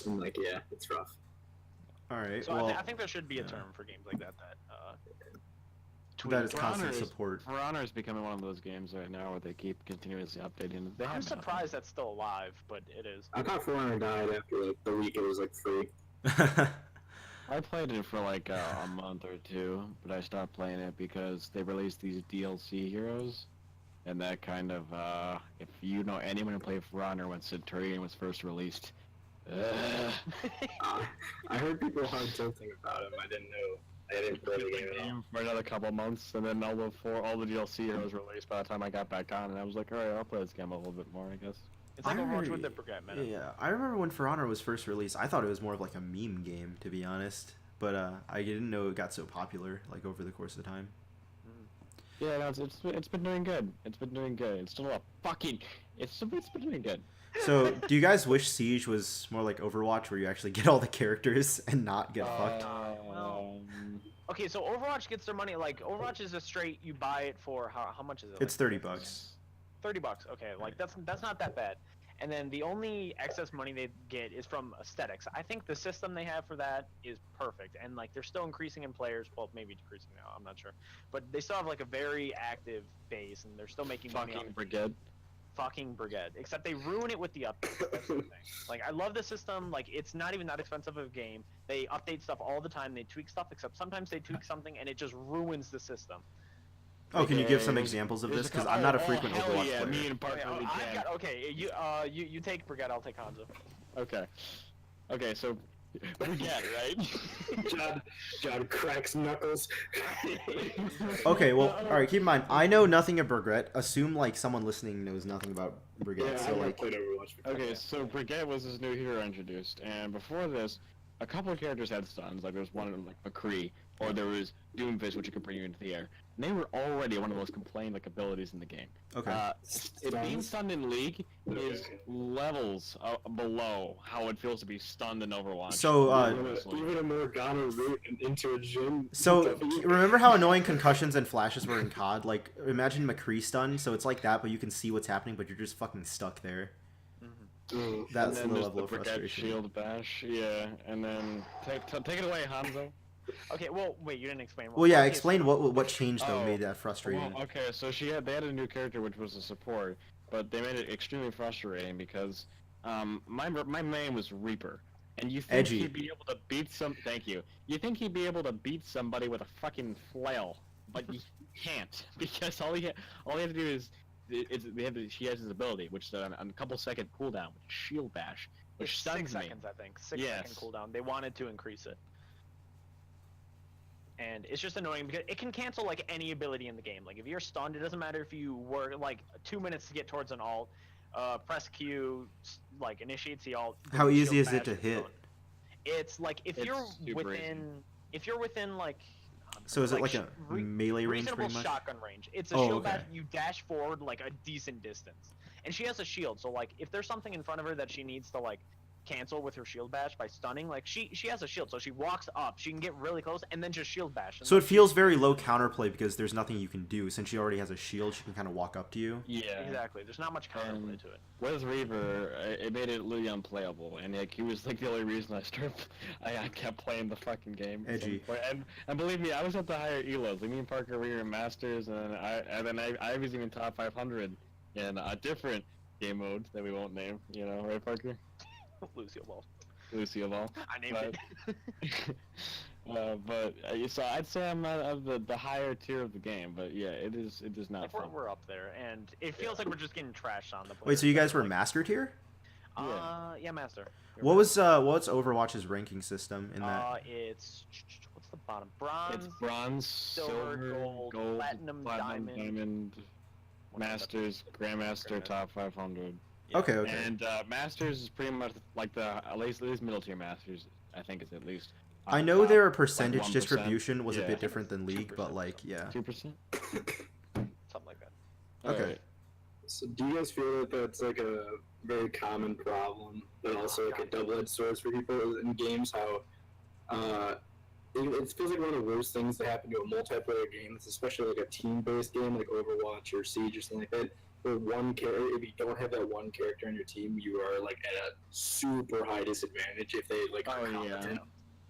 And like yeah, it's rough. All right. So Well, I think there should be a term for games like that. that is For constant Honor is- support. For Honor is becoming one of those games right now where they keep continuously updating. They I'm have been surprised that's still alive, but it is. I thought 400 died after like the week it was like free. I played it for like a month or two, but I stopped playing it because they released these DLC heroes, and that kind of if you know anyone who played For Honor when Centurion was first released, I heard people hard tilting about him. I didn't know. I didn't play the game at all. for another couple months, and then all the DLC heroes were released by the time I got back on, and I was like, all right, I'll play this game a little bit more, I guess. It's like I Overwatch remember- with the Brigade meta. Yeah, I remember when For Honor was first released. I thought it was more of like a meme game, to be honest. But I didn't know it got so popular like over the course of time. Yeah, no, it's been doing good. It's been doing good. It's still a fucking. It's been doing good. So, do you guys wish Siege was more like Overwatch, where you actually get all the characters and not get fucked? well, Okay, so Overwatch gets their money. Like Overwatch is a straight. You buy it for how much is it? It's $30. $30. Okay, like that's not that bad. And then the only excess money they get is from aesthetics. I think the system they have for that is perfect, and like they're still increasing in players. Well, maybe decreasing now. I'm not sure, but they still have like a very active base, and they're still making money. Fucking On Brigade. fucking Brigade. Except they ruin it with the updates. That's the thing. Like I love the system. Like it's not even that expensive of a game. They update stuff all the time. They tweak stuff. Except sometimes they tweak something and it just ruins the system. Oh, can you give some Okay, examples of there's this? a Because couple- I'm not a oh, frequent hell Overwatch yeah, player. me and Parker really I've can. got, okay, you take Brigade. I'll take Hanzo. Okay, so Brigade, right? John cracks knuckles. Okay, well, all right. Keep in mind, I know nothing of Brigade. Assume like someone listening knows nothing about Brigade. Yeah, so I like, played Overwatch before. Okay, so Brigade was this new hero introduced, and before this, a couple of characters had stuns. Like there was one like McCree, or there was Doomfist, which could bring you into the air. And they were already one of the most complained like abilities in the game. okay. It being stunned in League is Okay. levels below how it feels to be stunned in Overwatch. So, Even a Morgana route into a gym. So remember how annoying concussions and flashes were in COD? Like imagine McCree stun. So it's like that, but you can see what's happening, but you're just fucking stuck there. That's the and then there's level the of Brigade frustration. shield bash, yeah, and then take it away, Hanzo. Okay, well, wait, you didn't explain. Well, yeah. Okay, Explain what changed though Oh, made that frustrating. Well, okay, so they added a new character which was a support, but they made it extremely frustrating because my main was Reaper, and you think Edgy. he'd be able to beat Thank you. You think he'd be able to beat somebody with a fucking flail, but you can't because all he had to do is she has his ability, which is on a couple second cooldown, which is Shield Bash, which It's stuns 6 me. seconds, I think. 6 Yes. second cooldown. They wanted to increase it. And it's just annoying because it can cancel like any ability in the game. Like if you're stunned, it doesn't matter if you were like 2 minutes to get towards an ult. Press Q, like initiates the ult. How with the easy shield is it bash to and hit? stun. It's like if It's you're super easy. within like So is it like sh- a melee range reasonable pretty much? shotgun range. It's a Oh, shield okay. bash. You dash forward like a decent distance, and she has a shield. So like if there's something in front of her that she needs to like cancel with her shield bash by stunning, like she has a shield, so she walks up, she can get really close, and then just shield bash. And, So it like, feels very low counterplay because there's nothing you can do. Since she already has a shield, she can kind of walk up to you. Yeah. exactly. There's not much counterplay to it. With Reaver, it made it literally unplayable, and like he was like the only reason I kept playing the fucking game. at some Edgy. point. And believe me, I was at the higher elos. Like me and Parker, we were in Masters, and I was even top 500 in a different game mode that we won't name. You know, right, Parker? Lucio Ball. Lucy of all. I named it. So I'd say I'm not of the higher tier of the game, but yeah, it is not Like, fun. we're up there, and it feels like we're just getting trashed on the. Wait, so you guys were like, master tier? yeah, master. You're What right. what's Overwatch's ranking system in that? It's what's the bottom? Bronze. It's bronze, silver, gold, platinum, diamond. Masters, Grandmaster, top 500. Yeah. Okay. And Masters is pretty much like the at least middle tier Masters. I think is at least. I know their like percentage 1%. distribution was a Yeah. bit different than League, 2% but like, yeah. 2%. Something like that. Okay. Alright. So do you guys feel that that's like a very common problem, but also like a double-edged sword for people in games? How it feels like one of the worst things that happen to a multiplayer game. It's especially like a team-based game like Overwatch or Siege or something like that. Where one character, if you don't have that one character on your team, you are like at a super high disadvantage if they like are Oh, yeah. competent.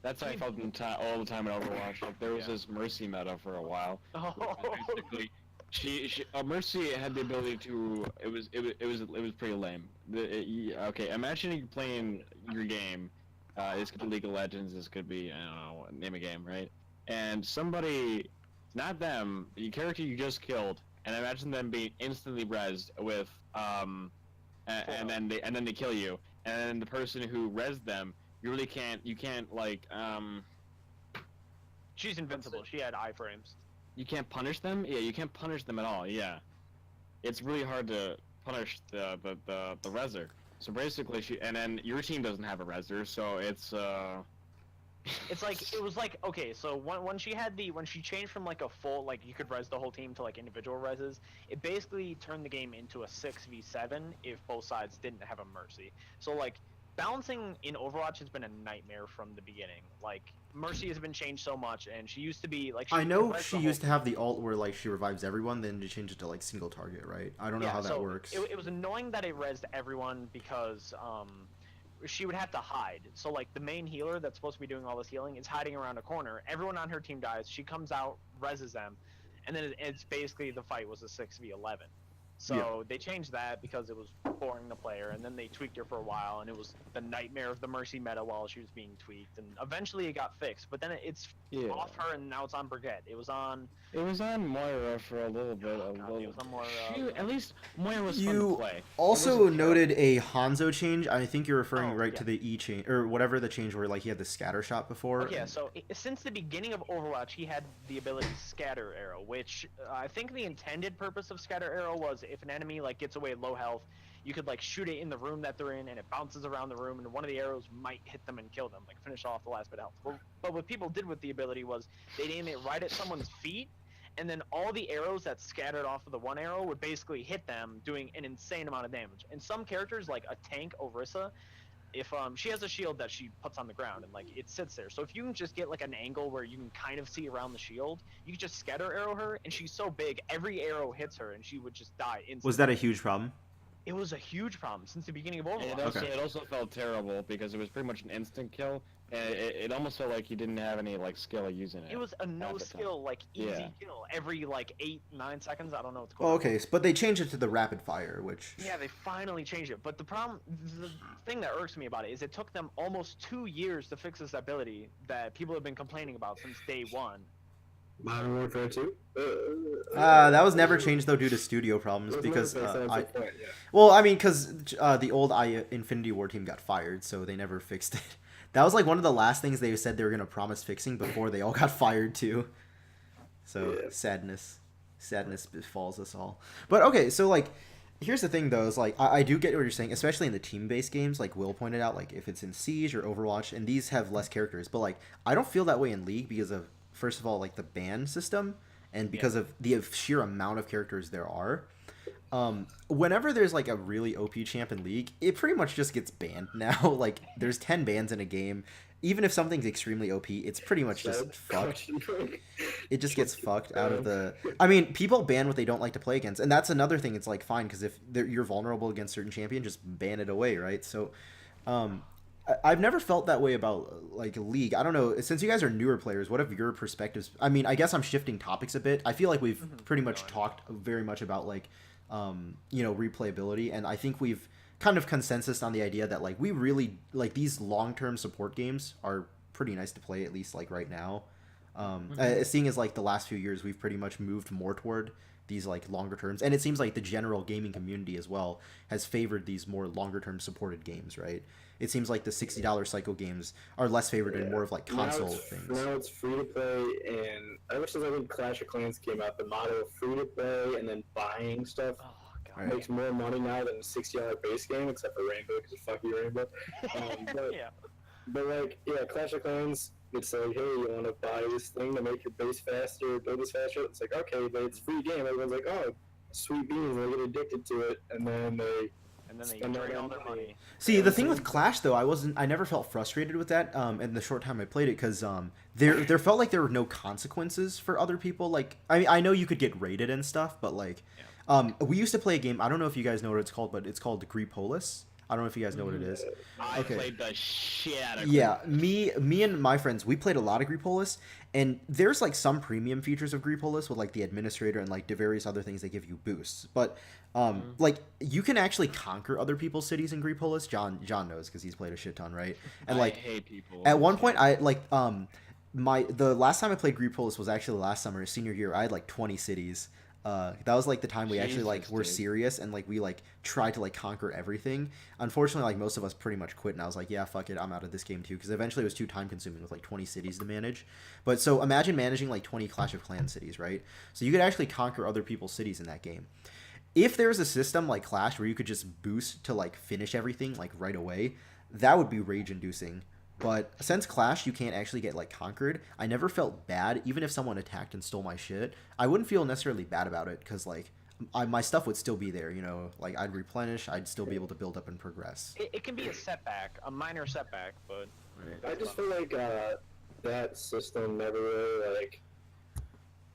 That's how I felt all the time in Overwatch. Like there was Yeah. this Mercy meta for a while. Oh, Basically, Mercy had the ability to. It was pretty lame. Okay, imagine you playing your game. This could be League of Legends. This could be, I don't know, name a game, right? And somebody, not them, the character you just killed, and imagine them being instantly rezzed with and then they kill you, and then the person who rezzed them, you can't like she's invincible. She had iframes. you can't punish them. Yeah, you can't punish them at all. Yeah, it's really hard to punish the rezzer. So basically, and then your team doesn't have a rezzer, so it's It's like it was like okay, so when she changed from like a full like you could res the whole team to like individual reses, it basically turned the game into a 6v7 if both sides didn't have a mercy. So like balancing in Overwatch has been a nightmare from the beginning. Like mercy has been changed so much, and she used to be like I know she used to have the ult where like she revives everyone, then to change it to like single target, right? I don't know how that works. It was annoying that it resed everyone because she would have to hide. So like the main healer that's supposed to be doing all this healing is hiding around a corner. Everyone on her team dies. She comes out, reses them, and then it's basically the fight was a 6v11. So they changed that because it was boring the player, and then they tweaked her for a while, and it was the nightmare of the Mercy meta while she was being tweaked, and eventually it got fixed. But then it's off her, and now it's on Brigitte. It was on Moira for a little bit. it was on Moira. At least Moira was fun to play. Also noted a Hanzo change. I think you're referring Oh, to the E change or whatever the change where like he had the scatter shot before. Yeah, so since the beginning of Overwatch, he had the ability Scatter Arrow, which I think the intended purpose of Scatter Arrow was if an enemy like gets away low health, you could like shoot it in the room that they're in, and it bounces around the room, and one of the arrows might hit them and kill them, like finish off the last bit of health. But what people did with the ability was they'd aim it right at someone's feet, and then all the arrows that scattered off of the one arrow would basically hit them, doing an insane amount of damage. And some characters, like a tank, Orisa, if she has a shield that she puts on the ground and like it sits there, so if you can just get like an angle where you can kind of see around the shield, you can just scatter arrow her, and she's so big every arrow hits her and she would just die instantly. Was that a huge problem? It was a huge problem since the beginning of Overwatch. It also felt terrible because it was pretty much an instant kill, and it almost felt like you didn't have any like skill of using it. It was a no skill, like easy kill every like 8-9 seconds. I don't know what's going Oh, on. okay, but they changed it to the rapid fire, which Yeah, they finally changed it. But the thing that irks me about it is it took them almost 2 years to fix this ability that people have been complaining about since day one. Modern Warfare 2? that was never changed though due to studio problems because well, I mean, because the old Infinity War team got fired, so they never fixed it. That was like one of the last things they said they were gonna promise fixing before they all got fired too. So sadness befalls us all. But okay, so like Here's the thing, though, is like I do get what you're saying, especially in the team-based games, like Will pointed out, like if it's in Siege or Overwatch, and these have less characters. But like I don't feel that way in League because of first of all like the ban system, and because of the sheer amount of characters there are. Whenever there's like a really OP champ in League, it pretty much just gets banned now. Like there's 10 bans in a game. Even if something's extremely OP, it's pretty much just fucked. It just gets fucked out of the. I mean, people ban what they don't like to play against, and that's another thing. It's like fine because if you're vulnerable against certain champion, just ban it away, right? So, I've never felt that way about like League. I don't know. Since you guys are newer players, what have your perspectives? I mean, I guess I'm shifting topics a bit. I feel like we've pretty much talked very much about like, replayability, and I think we've kind of consensus on the idea that like we really like these long-term support games are pretty nice to play, at least like right now. Seeing as like the last few years we've pretty much moved more toward these like longer terms, and it seems like the general gaming community as well has favored these more longer term supported games, right? It seems like the $60 cycle games are less favored and more of like console things. Now it's free to play, and ever since I think Clash of Clans came out, the motto of free to play and then buying stuff makes more money now than a $60 base game, except for Rainbow, because fuck you, Rainbow. But like, yeah, Clash of Clans, it's like, hey, you want to buy this thing to make your base faster, build this faster? It's like, okay, but it's free game. Everyone's like, oh, sweet beans, they get addicted to it, and then they drain all their money. See, the thing with Clash though, I never felt frustrated with that. In the short time I played it, because there felt like there were no consequences for other people. Like, I know you could get raided and stuff, but like. We used to play a game. I don't know if you guys know what it's called, but it's called Greepolis. I don't know if you guys know what it is. I played the shit out of me and my friends, we played a lot of Greepolis, and there's like some premium features of Greepolis with like the administrator and like the various other things that give you boosts. But like you can actually conquer other people's cities in Greepolis. John knows because he's played a shit ton, right? And like I hate people. At one point, I like the last time I played Greepolis was actually last summer, senior year. I had like 20 cities. That was like the time we actually like were serious and like we like tried to like conquer everything. Unfortunately, like most of us pretty much quit, and I was like, yeah, fuck it, I'm out of this game too, because eventually it was too time consuming with like 20 cities to manage. But so imagine managing like 20 Clash of Clans cities, right? So you could actually conquer other people's cities in that game. If there's a system like Clash where you could just boost to like finish everything like right away, that would be rage inducing. But since Clash, you can't actually get like conquered, I never felt bad. Even if someone attacked and stole my shit, I wouldn't feel necessarily bad about it, because like my stuff would still be there, you know, like I'd replenish, I'd still be able to build up and progress. It can be a setback, a minor setback, but I just feel like that system never really like.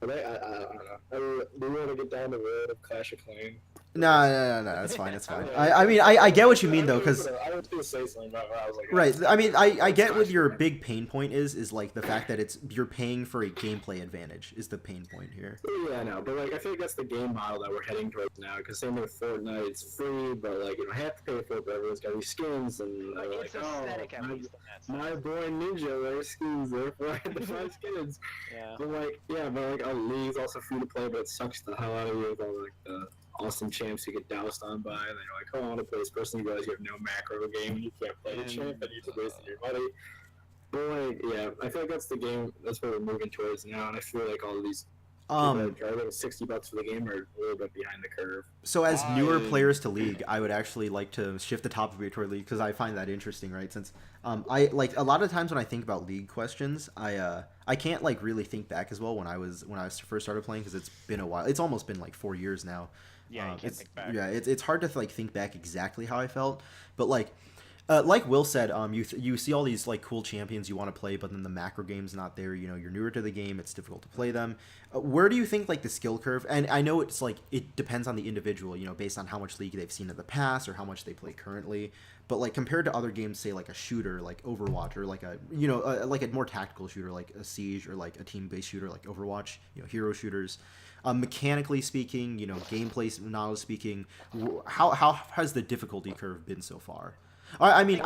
But I don't know. We want to get down the road of Clash of Clans. No, that's fine. It's fine. I mean, I get what you mean though, because I was gonna say something about what I was like. Right. I mean, I get what your big pain point is like the fact that you're paying for a gameplay advantage is the pain point here. Yeah, I know, but like I feel like that's the game model that we're heading towards now. Because same with Fortnite, it's free, but like you don't have to pay for it. But everyone's got these skins, and they're like, it's aesthetic at least. My boy Ninja wears skins, therefore I have to buy skins. Yeah. But like, yeah, but like League's also free to play, but it sucks the hell out of you with all like the awesome champs you get doused on by, and then you're like, oh, I want to play this person. You realize you have no macro game, and you can't play the champ, and you're just wasting your money. But like, yeah, I feel like that's the game. That's what we're moving towards now, and I feel like all of these people that are like $60 for the game are a little bit behind the curve. So as newer players to League, I would actually like to shift the topic toward League, because I find that interesting, right? Since I like a lot of times when I think about League questions, I can't like really think back as well when I first started playing, because it's been a while. It's almost been like 4 years now. Yeah, you can't think back. Yeah, it's hard to like think back exactly how I felt, but like Will said, you see all these like cool champions you want to play, but then the macro game's not there. You know, you're newer to the game; it's difficult to play them. Where do you think like the skill curve? And I know it's like it depends on the individual, you know, based on how much League they've seen in the past or how much they play currently. But like compared to other games, say like a shooter like Overwatch, or like a like a more tactical shooter like a Siege, or like a team-based shooter like Overwatch, you know, hero shooters. Mechanically speaking, you know, gameplay knowledge speaking, how has the difficulty curve been so far? I mean,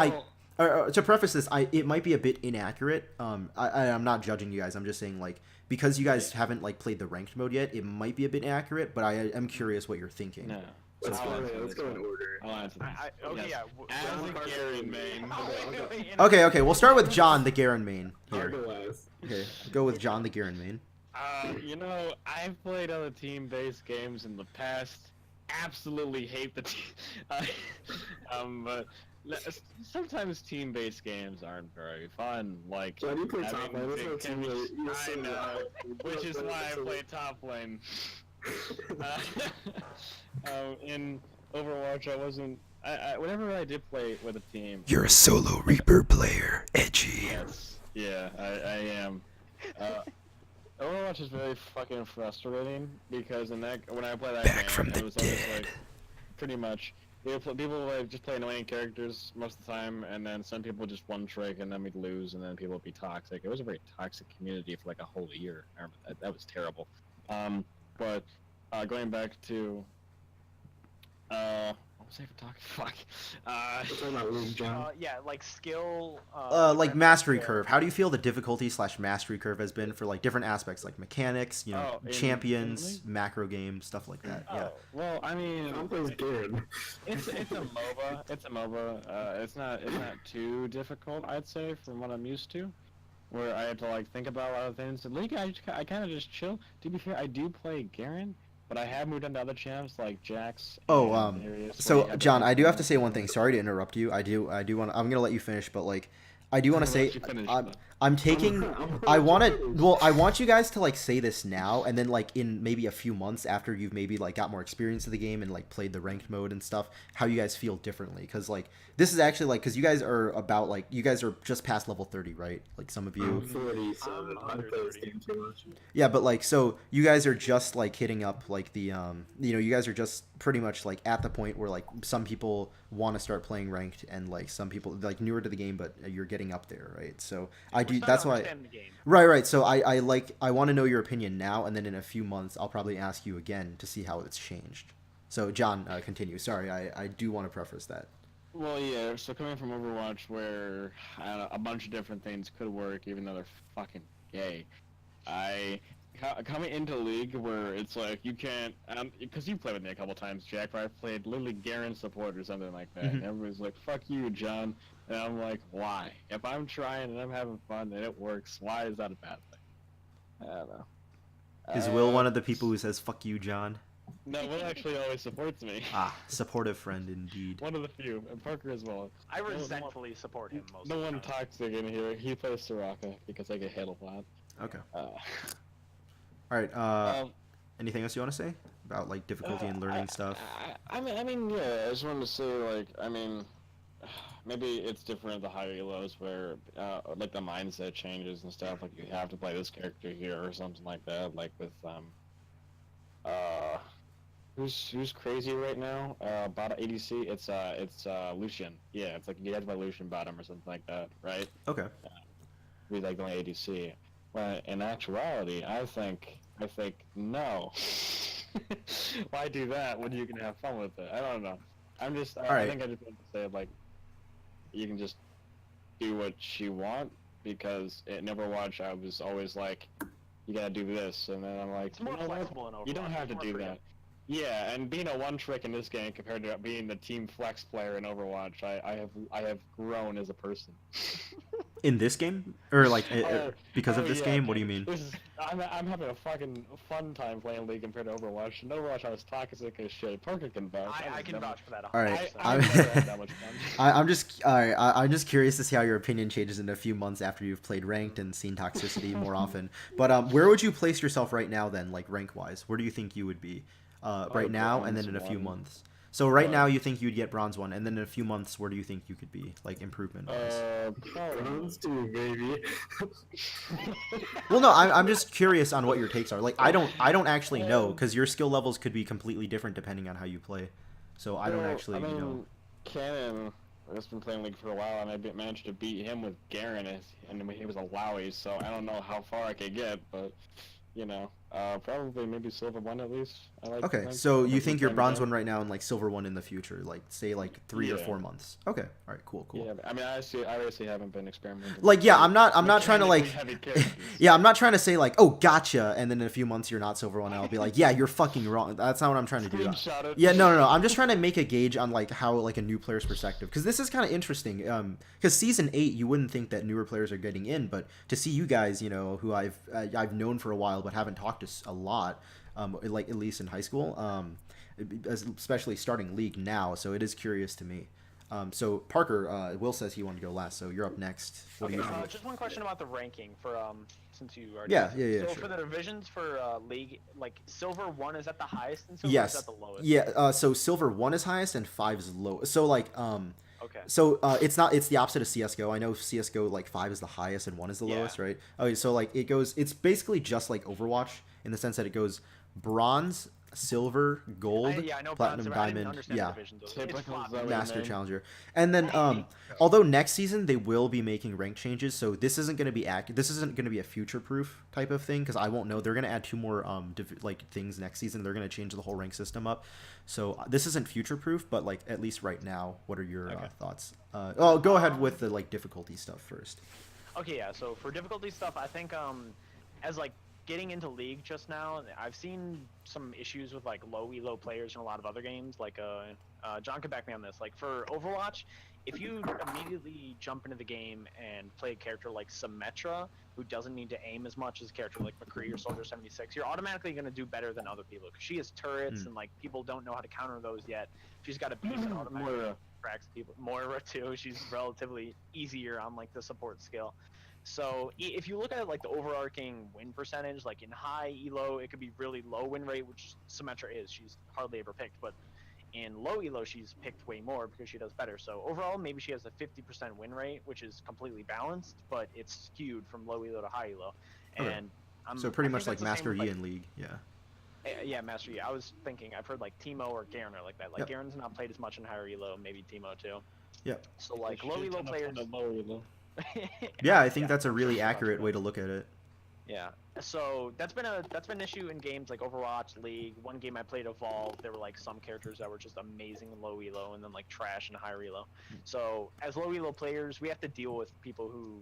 to preface this, it might be a bit inaccurate. I'm not judging you guys. I'm just saying, like, because you guys haven't like played the ranked mode yet, it might be a bit inaccurate. But I am curious what you're thinking. No. Let's go in order. I'll answer this. Okay, Yes. yeah. As a Garen main. Okay. We'll start with John the Garen main I'll here. go last. Okay, go with John the Garen main. You know, I've played other team-based games in the past, absolutely hate the team. But sometimes team-based games aren't very fun. Like, John, you play I top mean, lane. There's no it can team be- really. You're I so know, which is why I so- play top lane. In Overwatch, I wasn't. Whenever I did play with a team, You're a solo Reaper player, edgy. yes, yeah, I am. Overwatch is very fucking frustrating because when I play that Back game, from the it was always dead. like pretty much people like just play annoying characters most of the time, and then some people just one trick and then we'd lose, and then people would be toxic. It was a very toxic community for like a whole year. I remember that was terrible. But going back to what was I even talking? Fuck. We're talking about Luke, John. Yeah, like skill. Like different mastery skill. curve. How do you feel the difficulty / mastery curve has been for like different aspects, like mechanics, you know, Oh, in champions, League? macro games, stuff like that? Yeah. Oh, well, I mean, John plays Garen. it's a MOBA. It's a MOBA. It's not too difficult, I'd say, from what I'm used to. Where I have to like think about a lot of things. In League, I kind of just chill. To be fair, I do play Garen, but I have moved on to other champs like Jax. Oh, and areas where you so have John, I do have to different- say one thing. Sorry to interrupt you. I do want. I'm gonna let you finish, but like, I do want to I'll say, let you finish, though. I'm taking. I want to. Well, I want you guys to like say this now, and then like in maybe a few months after you've maybe like got more experience of the game and like played the ranked mode and stuff, how you guys feel differently. Because like this is actually like because you guys are about like you guys are just past level 30, right? Like some of you. I'm 47. I under play this 30. game too much. Yeah, but like so you guys are just like hitting up like the you know, you guys are just pretty much like at the point where like some people want to start playing ranked and like some people like newer to the game, but you're getting up there, right? So I do We're starting that's to why understand the game. right. So I like I want to know your opinion now, and then in a few months I'll probably ask you again to see how it's changed. So John, continue. Sorry, I do want to preface that. Well, yeah. So coming from Overwatch, where I don't know, a bunch of different things could work, even though they're fucking gay. Coming into League where it's like you can't, because you played with me a couple times, Jack. Where I played literally Garen support or something like that, and everybody's like, "Fuck you, John," and I'm like, "Why? If I'm trying and I'm having fun and it works, why is that a bad thing?" I don't know. Is Will one of the people who says "fuck you, John"? No, Will actually always supports me. Ah, supportive friend indeed. One of the few, and Parker as well. I resentfully support him most No of the one time. toxic in here. He plays Soraka because I get hit a lot. Okay. Uh, All right. um, Anything else you want to say about like difficulty in learning stuff? I mean, yeah. I just wanted to say, like, I mean, maybe it's different at the higher elos where, like, the mindset changes and stuff. Like, you have to play this character here or something like that. Like with who's crazy right now? Bot ADC. It's Lucian. Yeah, it's like you have to play Lucian bottom or something like that, right? Okay. Be like the ADC. But in actuality, I think no. Why do that when you can have fun with it? I don't know. I Alright. think I just want to say like, you can just do what you want because in Overwatch I was always like, you gotta do this, and then I'm like, It's more you know what? flexible in Overwatch. You don't have to It's more do freedom. that. Yeah, and being a one trick in this game compared to being the team flex player in Overwatch, I have grown as a person. In this game, or like because Oh, of this yeah, game? What do you dude. mean? I'm having a fucking fun time playing League compared to Overwatch. In Overwatch, I was toxic as shit. Parker can vouch. I can vouch for that. All right. 100%. I've never had that much fun. I'm just all right. I'm just curious to see how your opinion changes in a few months after you've played ranked and seen toxicity more often. But where would you place yourself right now then, like rank wise? Where do you think you would be right now, and then in a few bronze months? So right now you think you'd get bronze 1, and then in a few months, where do you think you could be, like improvement wise? Bronze 2, baby. Well, no, I'm just curious on what your takes are. Like I don't actually know because your skill levels could be completely different depending on how you play. So I don't actually know. Cannon has been playing League for a while, and I managed to beat him with Garen, and he was a Lowy, so I don't know how far I could get, but you know, probably maybe silver 1 at least. Okay, so you think you're bronze 1 right now and like silver 1 in the future, like say like 3 or Yeah. 4 months. Okay, all right, cool. Yeah, I mean, I obviously haven't been experimenting. Like yeah, I'm not trying to like Mechanically heavy characters. yeah, I'm not trying to say like, oh, gotcha, and then in a few months you're not silver 1 and I'll be like, yeah, you're fucking wrong. That's not what I'm trying to do. Screenshot it. Yeah, no. I'm just trying to make a gauge on like how like a new player's perspective, because this is kind of interesting. Because season 8, you wouldn't think that newer players are getting in, but to see you guys, you know, who I've known for a while but haven't talked to a lot, like at least in high school, especially starting league now. So it is curious to me. So Parker, Will says he wanted to go last, so you're up next. What do Okay, you think? just one question about the ranking for since you already Yeah, asked yeah, it. yeah, So sure. for the divisions for league, like silver 1 is at the highest in silver, or is Yes. that the lowest? Yeah. So silver 1 is highest and 5 is low. So like Okay. so it's not it's the opposite of CS:GO. I know CS:GO like 5 is the highest and 1 is the Yeah. lowest, right? Okay, so like it's basically just like Overwatch in the sense that it goes bronze, silver, gold, Yeah, I know bronze. platinum, I didn't diamond, understand the yeah, divisions. It's Typical floppy. Zoe master, name. challenger. And then although next season they will be making rank changes, so this isn't going to be this isn't going to be a future proof type of thing because I won't know. They're going to add 2 more like things next season. They're going to change the whole rank system up. So this isn't future proof, but like at least right now, what are your thoughts? Go ahead with the like difficulty stuff first. Okay, yeah. So for difficulty stuff, I think as like getting into league just now, I've seen some issues with like low elo players in a lot of other games. Like John could back me on this. Like for Overwatch, if you immediately jump into the game and play a character like Symmetra, who doesn't need to aim as much as a character like McCree or Soldier 76, you're automatically going to do better than other people because she has turrets and like people don't know how to counter those yet. She's got a beast that automatically Moira. cracks people. Moira too. She's relatively easier on like the support skill. So if you look at like the overarching win percentage, like in high elo, it could be really low win rate, which Symmetra is. She's hardly ever picked, but in low elo, she's picked way more because she does better. So overall, maybe she has a 50% win rate, which is completely balanced, but it's skewed from low elo to high elo. Okay. And So pretty much like Master Yi in League, yeah. Yeah, Master Yi. I was thinking, I've heard like Teemo or Garen are like that. Like Yep. Garen's not played as much in higher elo, maybe Teemo too. Yep. So like low elo players. Low elo. Yeah, I think that's a I'm really sure accurate about way to look at it. Yeah. So that's been an issue in games like Overwatch, League. One game I played Evolve, there were like some characters that were just amazing in low elo and then like trash in higher elo. So as low elo players, we have to deal with people who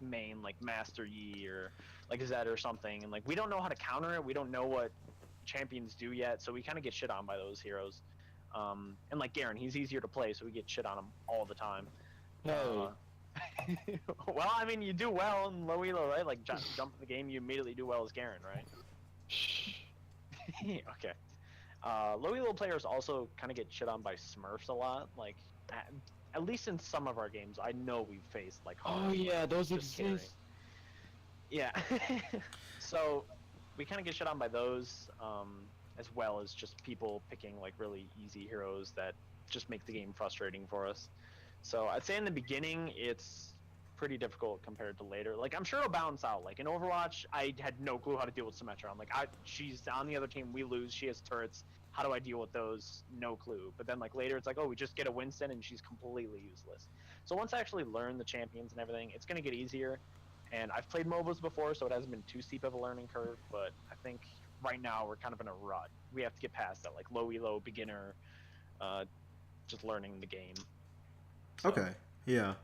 main like Master Yi or like Zed or something, and like we don't know how to counter it. We don't know what champions do yet, so we kind of get shit on by those heroes. And like Garen, he's easier to play, so we get shit on him all the time. No. Well, I mean, you do well in low elo, right? Like jump in the game, you immediately do well as Garen, right? Okay. Low elo players also kind of get shit on by Smurfs a lot. Like, at least in some of our games, I know we've faced like. Oh yeah, those just kidding. exist. Yeah. So we kind of get shit on by those, as well as just people picking like really easy heroes that just make the game frustrating for us. So I'd say in the beginning it's pretty difficult compared to later. Like I'm sure it'll balance out. Like in Overwatch, I had no clue how to deal with Symmetra. I'm like, she's on the other team, we lose, she has turrets. How do I deal with those? No clue. But then like later, it's like, oh, we just get a Winston and she's completely useless. So once I actually learn the champions and everything, it's gonna get easier. And I've played MOBAs before, so it hasn't been too steep of a learning curve. But I think right now we're kind of in a rut. We have to get past that, like low elo beginner, just learning the game. So. Okay. Yeah.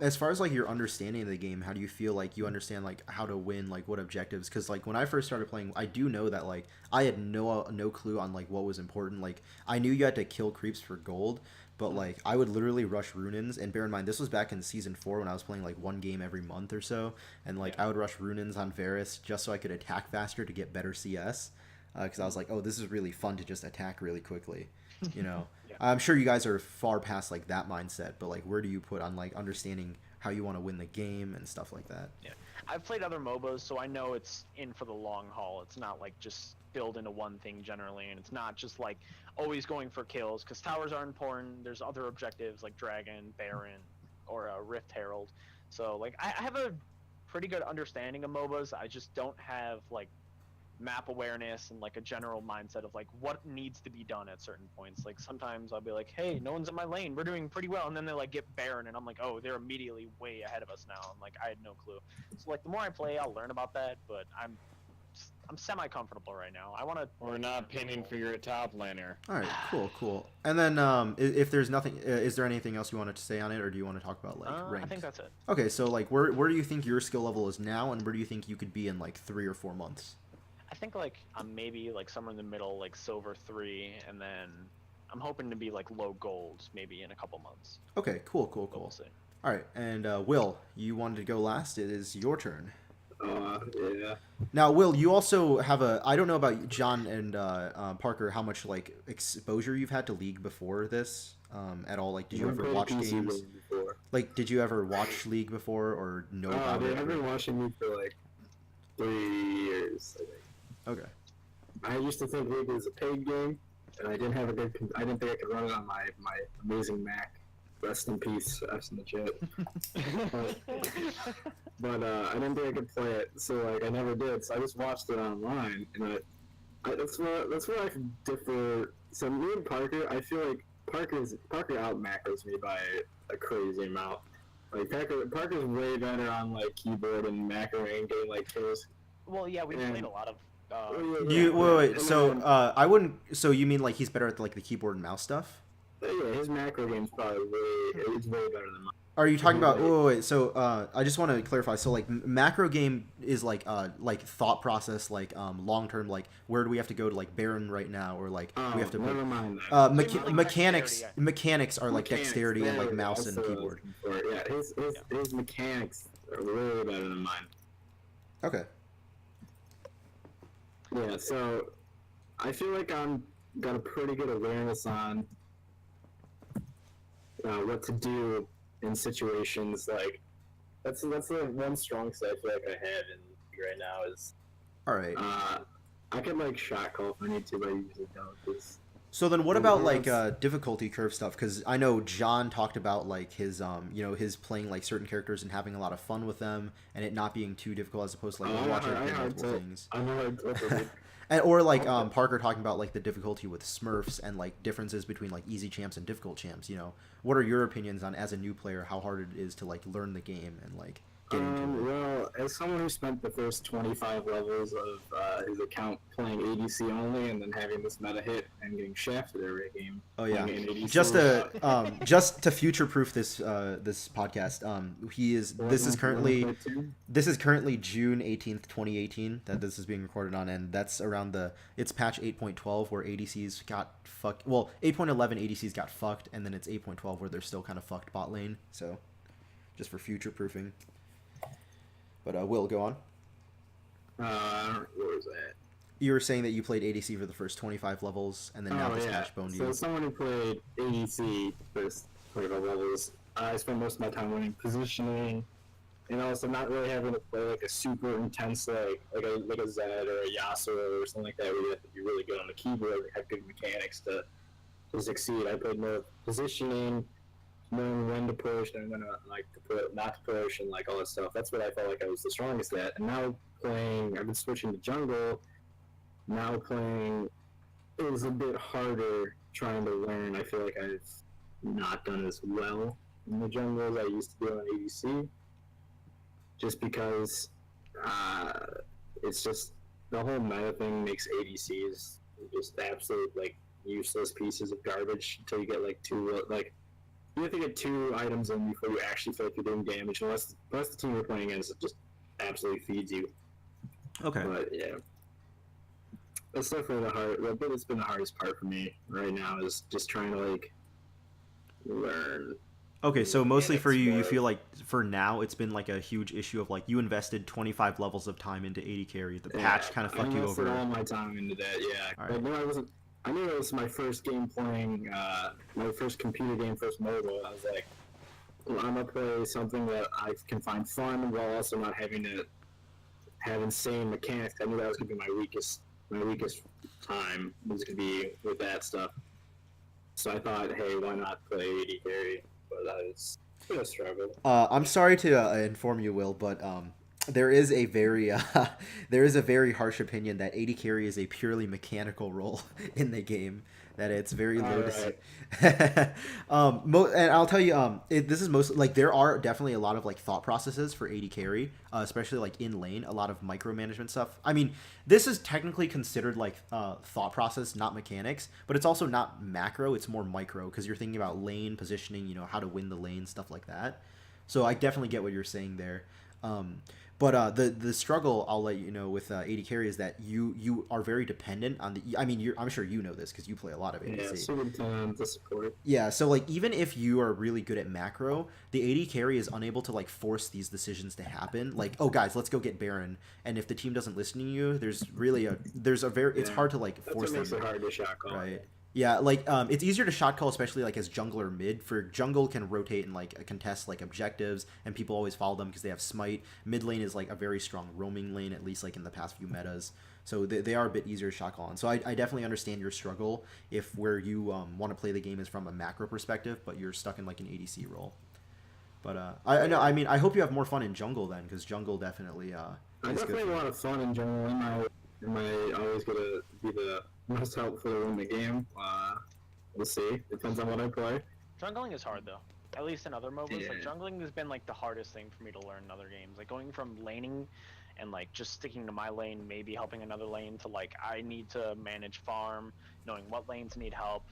As far as like your understanding of the game, how do you feel like you understand like how to win, like what objectives? Because like when I first started playing, I do know that like I had no clue on like what was important. Like I knew you had to kill creeps for gold, but like I would literally rush Runins. And bear in mind, this was back in season 4 when I was playing like one game every month or so, and like I would rush Runins on Varus just so I could attack faster to get better CS. Because I was like, oh, this is really fun to just attack really quickly, you know. I'm sure you guys are far past like that mindset, but like where do you put on like understanding how you want to win the game and stuff like that? Yeah, I've played other MOBAs, so I know it's in for the long haul. It's not like just build into one thing generally, and it's not just like always going for kills, because towers are important. There's other objectives like Dragon, Baron, or Rift Herald. So like I have a pretty good understanding of MOBAs. I just don't have like map awareness and like a general mindset of like what needs to be done at certain points. Like sometimes I'll be like, hey, no one's in my lane, we're doing pretty well, and then they like get Baron and I'm like, oh, they're immediately way ahead of us now. I'm like, I had no clue. So like the more I play, I'll learn about that, but I'm semi-comfortable right now. I want to. We're not pinning for your top laner. All right, cool. And then if there's nothing, is there anything else you wanted to say on it, or do you want to talk about like ranks? I think that's it. Okay, so like where do you think your skill level is now, and where do you think you could be in like 3 or 4 months? I think like I'm maybe like somewhere in the middle, like silver 3, and then I'm hoping to be like low gold maybe in a couple months. Okay, cool. We'll see. All right, and Will, you wanted to go last. It is your turn. Yeah. Now, Will, you also have a. I don't know about John and Parker, how much like exposure you've had to League before this at all. Like, did you I've ever played a watch PC games? game before. Like, did you ever watch League before or know about Dude, it? I've Or... been watching League for like 3 years, I think. Okay. I used to think League was a paid game, and I didn't have a good. I didn't think I could run it on my amazing Mac. Rest in peace, F's in the chat. But I didn't think I could play it, so like I never did. So I just watched it online, and that's where I can differ. So me and Parker, I feel like Parker out macros me by a crazy amount. Like Parker's way better on like keyboard and macroing, getting like kills. Well, yeah, we And- played a lot of. You wait. And So then- I wouldn't. So you mean like he's better at like the keyboard and mouse stuff? Yeah, his macro game's probably it's way better than mine. Are you talking about? Wait. So I just want to clarify. So like macro game is like thought process, like long term, like where do we have to go to like Baron right now, or like we have to. Never mind that. Like Mechanics dexterity, mechanics are like Mechanics, dexterity and there like we go, mouse that's and what I was keyboard. looking for. Yeah, his mechanics are way better than mine. Okay. Yeah, so I feel like I'm got a pretty good awareness on what to do in situations like that's the one strong side I feel like I have in right now is All right. I can like shot call if I need to, but I usually don't. 'Cause So then, what about like difficulty curve stuff? Because I know John talked about like his his playing like certain characters and having a lot of fun with them, and it not being too difficult as opposed to like watching multiple things. I know it's And, or like Parker talking about like the difficulty with Smurfs and like differences between like easy champs and difficult champs. What are your opinions on as a new player how hard it is to like learn the game and like get into it? Well, as someone who spent the first 25 levels of his account playing ADC only, and then having this meta hit and getting shafted every game. Oh yeah, playing an ADC just to future proof this this podcast. This is currently June 18th, 2018 that this is being recorded on, and that's around it's patch 8.12 where ADCs got fucked. Well, 8.11 ADCs got fucked, and then it's 8.12 where they're still kind of fucked bot lane. So, just for future proofing. But Will, go on. Where was that? You were saying that you played ADC for the first 25 levels, and then now this patch boned you. So as someone who played ADC first 25 levels, I spent most of my time learning positioning, and also not really having to play like a super intense like a Zed or a Yasuo or something like that where you have to be really good on the keyboard and have good mechanics to succeed. I played more positioning, knowing when to push, knowing when not to push, and like all that stuff. That's what I felt like I was the strongest at. And now I've been switching to jungle. Now playing is a bit harder trying to learn. I feel like I've not done as well in the jungle as I used to do on ADC. Just because it's just the whole meta thing makes ADCs just absolute like useless pieces of garbage until you get like two you have to get 2 items in before you actually feel like you're doing damage, unless the team you're playing against just absolutely feeds you. Okay. But yeah, that's definitely it's been the hardest part for me right now is just trying to like learn. Okay, so mostly for you, you explore. feel like for now it's been like a huge issue of like you invested 25 levels of time into AD carry. The patch kind of fucked you over. I invested all my time into that. Yeah, All right. But I knew it was my first game playing, my first computer game, first mobile. I was like, well, I'm gonna play something that I can find fun while also not having to have insane mechanics. I knew that was gonna be my weakest time was gonna be with that stuff. So I thought, hey, why not play AD carry? But I was gonna struggle. I'm sorry to inform you, Will, but there is a very harsh opinion that AD carry is a purely mechanical role in the game. That it's very low to see. And I'll tell you, this is mostly like there are definitely a lot of like thought processes for AD carry, especially like in lane. A lot of micromanagement stuff. I mean, this is technically considered like thought process, not mechanics, but it's also not macro. It's more micro because you're thinking about lane positioning. How to win the lane, stuff like that. So I definitely get what you're saying there. But the struggle, I'll let you know, with AD carry is that you are very dependent on the. I mean, I'm sure you know this because you play a lot of ADC. Yeah, super dependent on the support. Yeah, so like even if you are really good at macro, the AD carry is unable to like force these decisions to happen. Like, oh guys, let's go get Baron, and if the team doesn't listen to you, there's a very it's Yeah, hard to like That's force what makes them. it hard to shot call. Right. Yeah, like it's easier to shot call, especially like as jungler or mid. For jungle can rotate and like contest like objectives, and people always follow them because they have smite. Mid lane is like a very strong roaming lane, at least like in the past few metas. So they are a bit easier to shot call on. So I definitely understand your struggle if where you want to play the game is from a macro perspective, but you're stuck in like an ADC role. But I know. I mean, I hope you have more fun in jungle then, because jungle definitely I is definitely good. have a lot of fun in general. Am I always gonna be the most helpful to win the game? We'll see. Depends on what I play. Jungling is hard though. At least in other MOBAs, like Yeah. jungling has been like the hardest thing for me to learn in other games. Like going from laning and like just sticking to my lane, maybe helping another lane, to like I need to manage farm, knowing what lanes need help,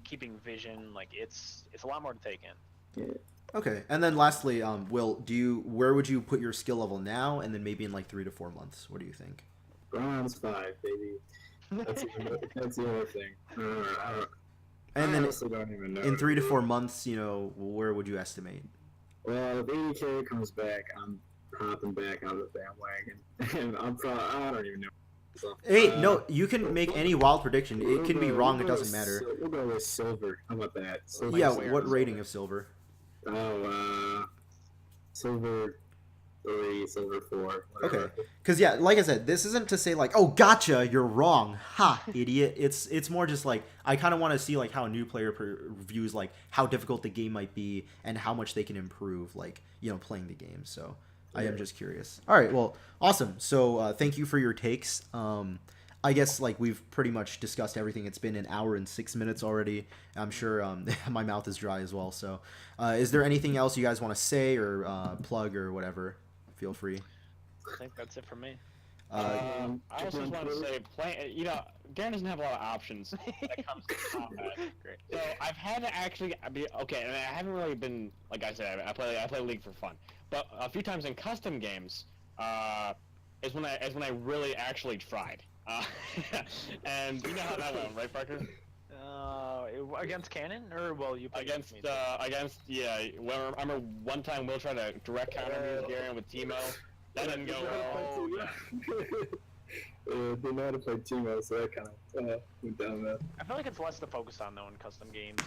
keeping vision. Like it's a lot more to take in. Yeah. Okay, and then lastly, Will, where would you put your skill level now, and then maybe in like 3 to 4 months? What do you think? Bronze 5, baby. That's the other thing. And I then honestly don't even know. in 3 to 4 months, where would you estimate? Well, if ADK comes back, I'm hopping back on the bandwagon, and I don't even know. So, Hey, no, you can make any wild prediction. It can be wrong. It we'll go doesn't matter. We'll go with silver. How about that? Silver. Yeah, where what is rating silver? of silver? Silver 3, silver 4. Whatever. Okay, because yeah, like I said, this isn't to say like, oh, gotcha, you're wrong, ha, idiot. It's more just like I kind of want to see like how a new player views like how difficult the game might be and how much they can improve, like playing the game. So I am just curious. All right, well, awesome. So thank you for your takes. I guess like we've pretty much discussed everything. It's been an hour and 6 minutes already. I'm sure my mouth is dry as well. So is there anything else you guys want to say or plug or whatever? Feel free. I think that's it for me. I also just want to say, Darren doesn't have a lot of options when it comes to combat. Great. So I've had to actually be okay, and I haven't really been like I said. I play League for fun, but a few times in custom games is when I really actually tried. And you know how that went, right, Parker? Against Cannon, or well, you played Against me too. yeah. Well, I remember one time Will tried to direct counter me Darren with Teemo. That didn't go well. They know how to play Teemo, so that kind of went down that. I feel like it's less to focus on though in custom games.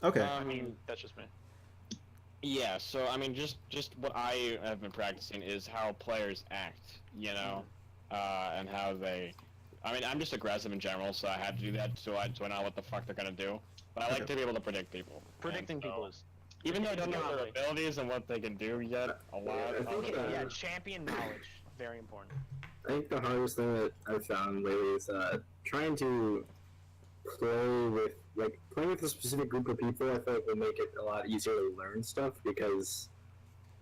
Okay. I mean, that's just me. Yeah, so I mean, just what I have been practicing is how players act, and how they. I mean, I'm just aggressive in general, so I have to do that so I know what the fuck they're gonna do. But I like to be able to predict people. Predicting And so, people is even though I don't know their Knowledge. abilities and what they can do yet, a lot. I think, yeah, champion knowledge, very important. I think the hardest thing that I've found lately is trying to playing with a specific group of people. I feel like will make it a lot easier to learn stuff because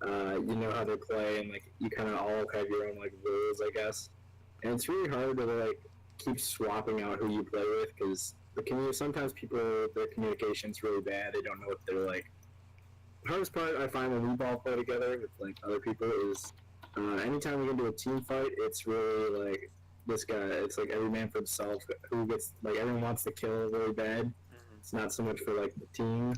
you know how they play and like you kind of all have your own like rules, I guess. And it's really hard to like keep swapping out who you play with because sometimes their communication's really bad. They don't know what they're like. The hardest part I find when we all play together with like other people is anytime we get into a team fight, it's really like this guy. It's like every man for himself. Who gets like everyone wants to kill really bad. Mm-hmm. It's not so much for like the team.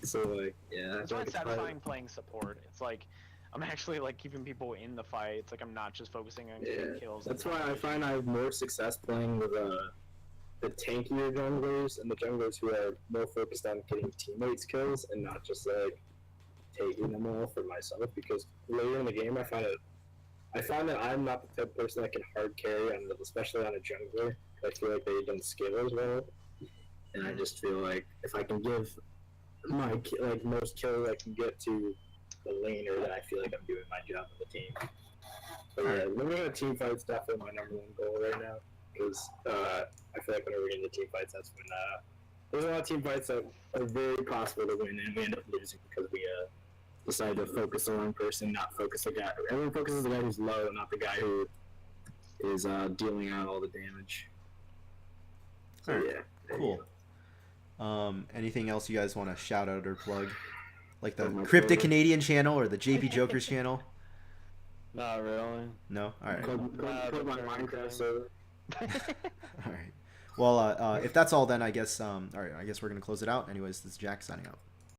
So like yeah, It's why it's satisfying playing support. It's like I'm actually like keeping people in the fight. It's like I'm not just focusing on getting kills. That's why I find I have more success playing with the tankier junglers and the junglers who are more focused on getting teammates kills and not just like taking them all for myself. Because later in the game, I find that I'm not the type of person that can hard carry especially on a jungler. I feel like they don't scale as well, and I just feel like if I can give my most kills I can get to the laner, then I feel like I'm doing my job on the team. But yeah, winning a team fight's definitely my number one goal right now because I feel like whenever we get into team fights, that's when there's a lot of team fights that are very possible to win, and we end up losing because we decide to focus on one person, not focus the guy. Everyone focuses the guy who's low, not the guy who is dealing out all the damage. So Alright, yeah, cool. Anything else you guys want to shout out or plug? Like the Oh, my Cryptic God. Canadian channel or the JP Jokers channel? Not really. No. All right. Put my Minecraft server. All right. Well, if that's all, then I guess all right. I guess we're gonna close it out. Anyways, this is Jack signing out.